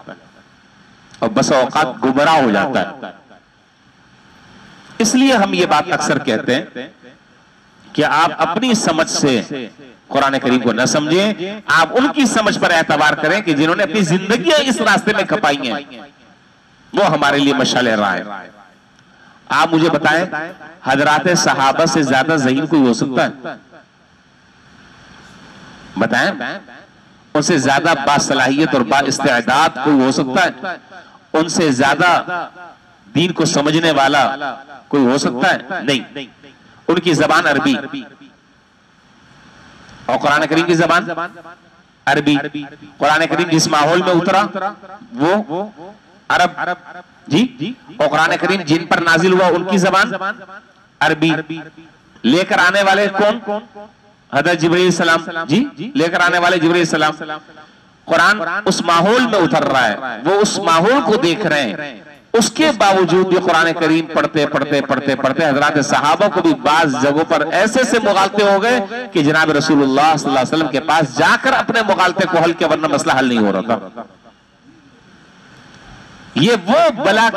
और बस औकात गुमराह हो जाता है। इसलिए हम ये बात अक्सर कहते हैं कि आप अपनी समझ से कुरान करीम को न समझें, आप उनकी समझ पर एतबार करें कि जिन्होंने अपनी जिंदगियां इस रास्ते में खपाई हैं, वो हमारे लिए मशाल राह है। आप मुझे बताएं, हजरात सहाबा से ज्यादा ज़हीन कोई हो सकता है? बताएं, उनसे ज्यादा बासलाहियत और बाइस्तेदाद कोई हो सकता है? उनसे ज्यादा दीन को समझने वाला कोई हो सकता है? नहीं। उनकी जबान अरबी और कुरान करीम की जबान अरबी। कुरान करीम जिस माहौल में उतरा वो अरब जी, और कुरान करीम जिन पर नाजिल हुआ उनकी जबान अरबी। लेकर आने वाले कौन? हज़रत जिब्रील सलाम जी, लेकर आने वाले जिब्रील सलाम। कुरान उस माहौल में उतर रहा है, वो उस माहौल को देख रहे हैं, उसके बावजूद भी कुरान करीम पढ़ते पढ़ते पढ़ते पढ़ते हजरात सहाबा को भी बाज जगहों पर ऐसे से मुगालते हो गए कि जनाब रसूलुल्लाह सल्लल्लाहु अलैहि वसल्लम के पास जाकर अपने मुगालते को हल के, वरना मसला हल नहीं हो रहा था। ये वो बला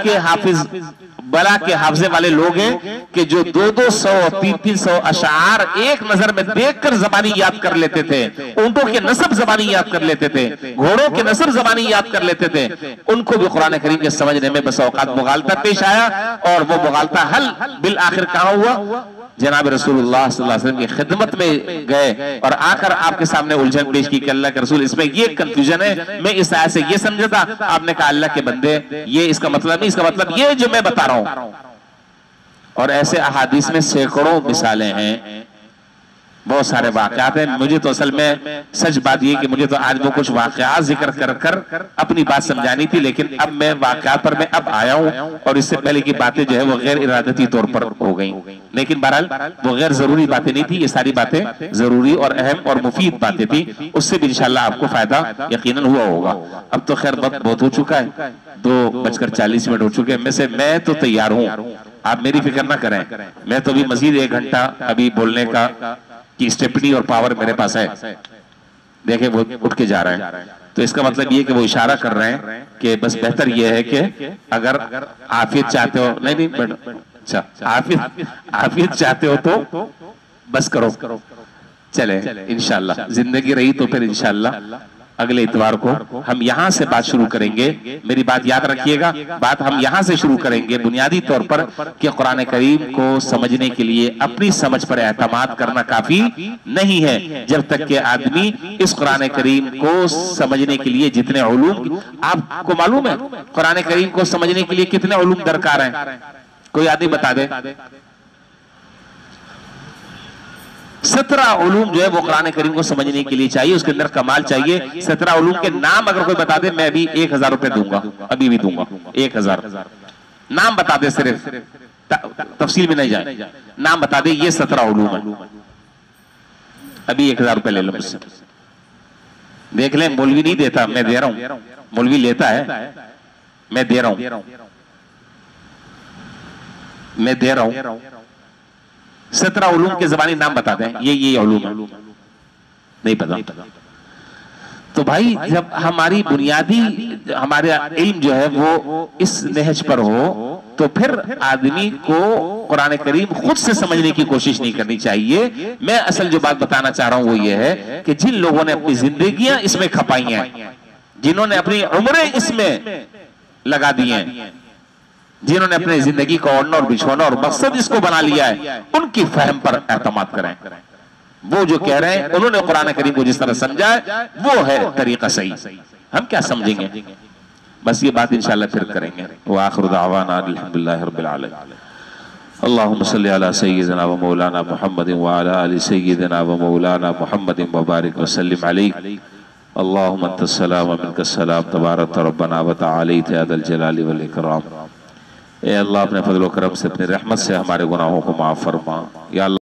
के हाफजे वाले लोग हैं कि जो 200-200 300-300 अशार एक नजर में देखकर जबानी याद कर लेते थे। ऊंटों के नस्ब जबानी याद कर लेते थे, घोड़ों के नस्ब जबानी याद कर लेते थे। उनको भी कुरान करीम के समझने में बस औकात मुगालता पेश आया, और वो मुगालता हल बिल आखिर कहां हुआ? जनाब रसूलुल्लाह सल्लल्लाहु अलैहि वसल्लम की खिदमत में गए और आकर आपके सामने उलझन पेश की कि अल्लाह के रसूल, इसमें ये कंफ्यूजन है, मैं इस आयत से ये समझा था, आपने कहा अल्लाह के बंदे ये इसका मतलब नहीं, इसका मतलब ये जो मैं बता रहा हूं। और ऐसे अहादीस में सैकड़ों मिसालें हैं बहुत सारे वाकयात हैं। मुझे तो असल में सच बात ये कि मुझे तो आज वो कुछ वाकयात जिक्र कर कर अपनी बात समझानी थी, लेकिन अब मैं वाकयात पर मैं अब आया हूं और इससे पहले की बातें जो है वो गैर इरादती तौर पर हो गई, लेकिन बहरहाल वो गैर जरूरी बातें नहीं थी, ये सारी बातें जरूरी और अहम और मुफीद बातें थी। उससे भी इंशाल्लाह आपको फायदा यकीनन हुआ होगा। अब तो खैर वक्त बहुत हो चुका है, 2:40 हो चुके हैं। मैं तो तैयार हूं, आप मेरी फिक्र ना करें। मैं तो अभी मजीद 1 घंटा अभी बोलने का की स्टेपनी और पावर मेरे पास है। देखें वो उठ के जा रहे हैं, तो इसका मतलब ये कि वो इशारा कर रहे हैं कि बस बेहतर ये है कि अगर आफियत चाहते हो, नहीं अच्छा आफियत चाहते हो तो बस करो। चले इंशाल्लाह जिंदगी रही तो फिर इंशाल्लाह अगले इतवार को हम यहां से बात शुरू करेंगे। मेरी बात याद रखिएगा, बात हम यहां से शुरू करेंगे बुनियादी तौर पर कि कुरान करीम को समझने के लिए अपनी समझ पर एतमाद करना काफी नहीं है, जब तक कि आदमी इस कुरान करीम को समझने के लिए जितने उलूम, आपको मालूम है कुरान करीम को समझने के लिए कितने उलूम दरकार हैं? कोई आदमी बता दे। 17 उलूम जो है वो कुरान करीम को समझने के लिए चाहिए, उसके अंदर कमाल चाहिए। 17 उलूम के नाम अगर कोई बता दे, मैं अभी 1000 रुपए दूंगा, अभी भी दूंगा 1000। नाम बता दे, सिर्फ तफसील में नहीं जाए, नाम बता दे ये 17 उलूम है, अभी 1000 रुपए ले लो मुझसे। देख लें, मौलवी नहीं देता, मैं दे रहा हूं। मौलवी लेता है, मैं दे रहा हूं, मैं दे रहा हूं। 17 उलूम के ज़बानी नाम बता दें, ये उलूम है, नहीं पता। तो भाई जब हमारी बुनियादी हमारा इल्म जो है वो इस नहज पर हो, तो फिर आदमी को कुरान करीम खुद से समझने की कोशिश नहीं करनी चाहिए। मैं असल जो बात बताना चाह रहा हूं वो ये है कि जिन लोगों ने अपनी जिंदगियां इसमें खपाई हैं, जिन्होंने अपनी उम्रें इसमें लगा दी हैं, जिन्होंने अपनी जिंदगी को ओढ़ना और बिछोना और मकसद इसको बना लिया है, उनकी फहम पर एतमाद करें। वो जो कह रहे हैं उन्होंने कुरान करीम को जिस तरह समझा है वो है तरीका सही, हम क्या समझेंगे, बस ये बात इंशाल्लाह फिर करेंगे। व आखिरु दावाना अल्हम्दुलिल्लाहि रब्बिल आलमीन। अल्लाहुम्मा सल्लि अला सय्यिदिना व मौलाना मुहम्मदिन व अला आलि सय्यिदिना व मौलाना मुहम्मदिन व बारिक व सल्लिम अलैहि। अल्लाहुम्मा अंतस सलाम व मिनकस सलाम तबारक रब्बना व तआलैत या दल जलाली वल इकराम। ए अल्लाह अपने फजल व करम से अपनी रहमत से हमारे गुनाहों को माफ फरमा। या अल्लाह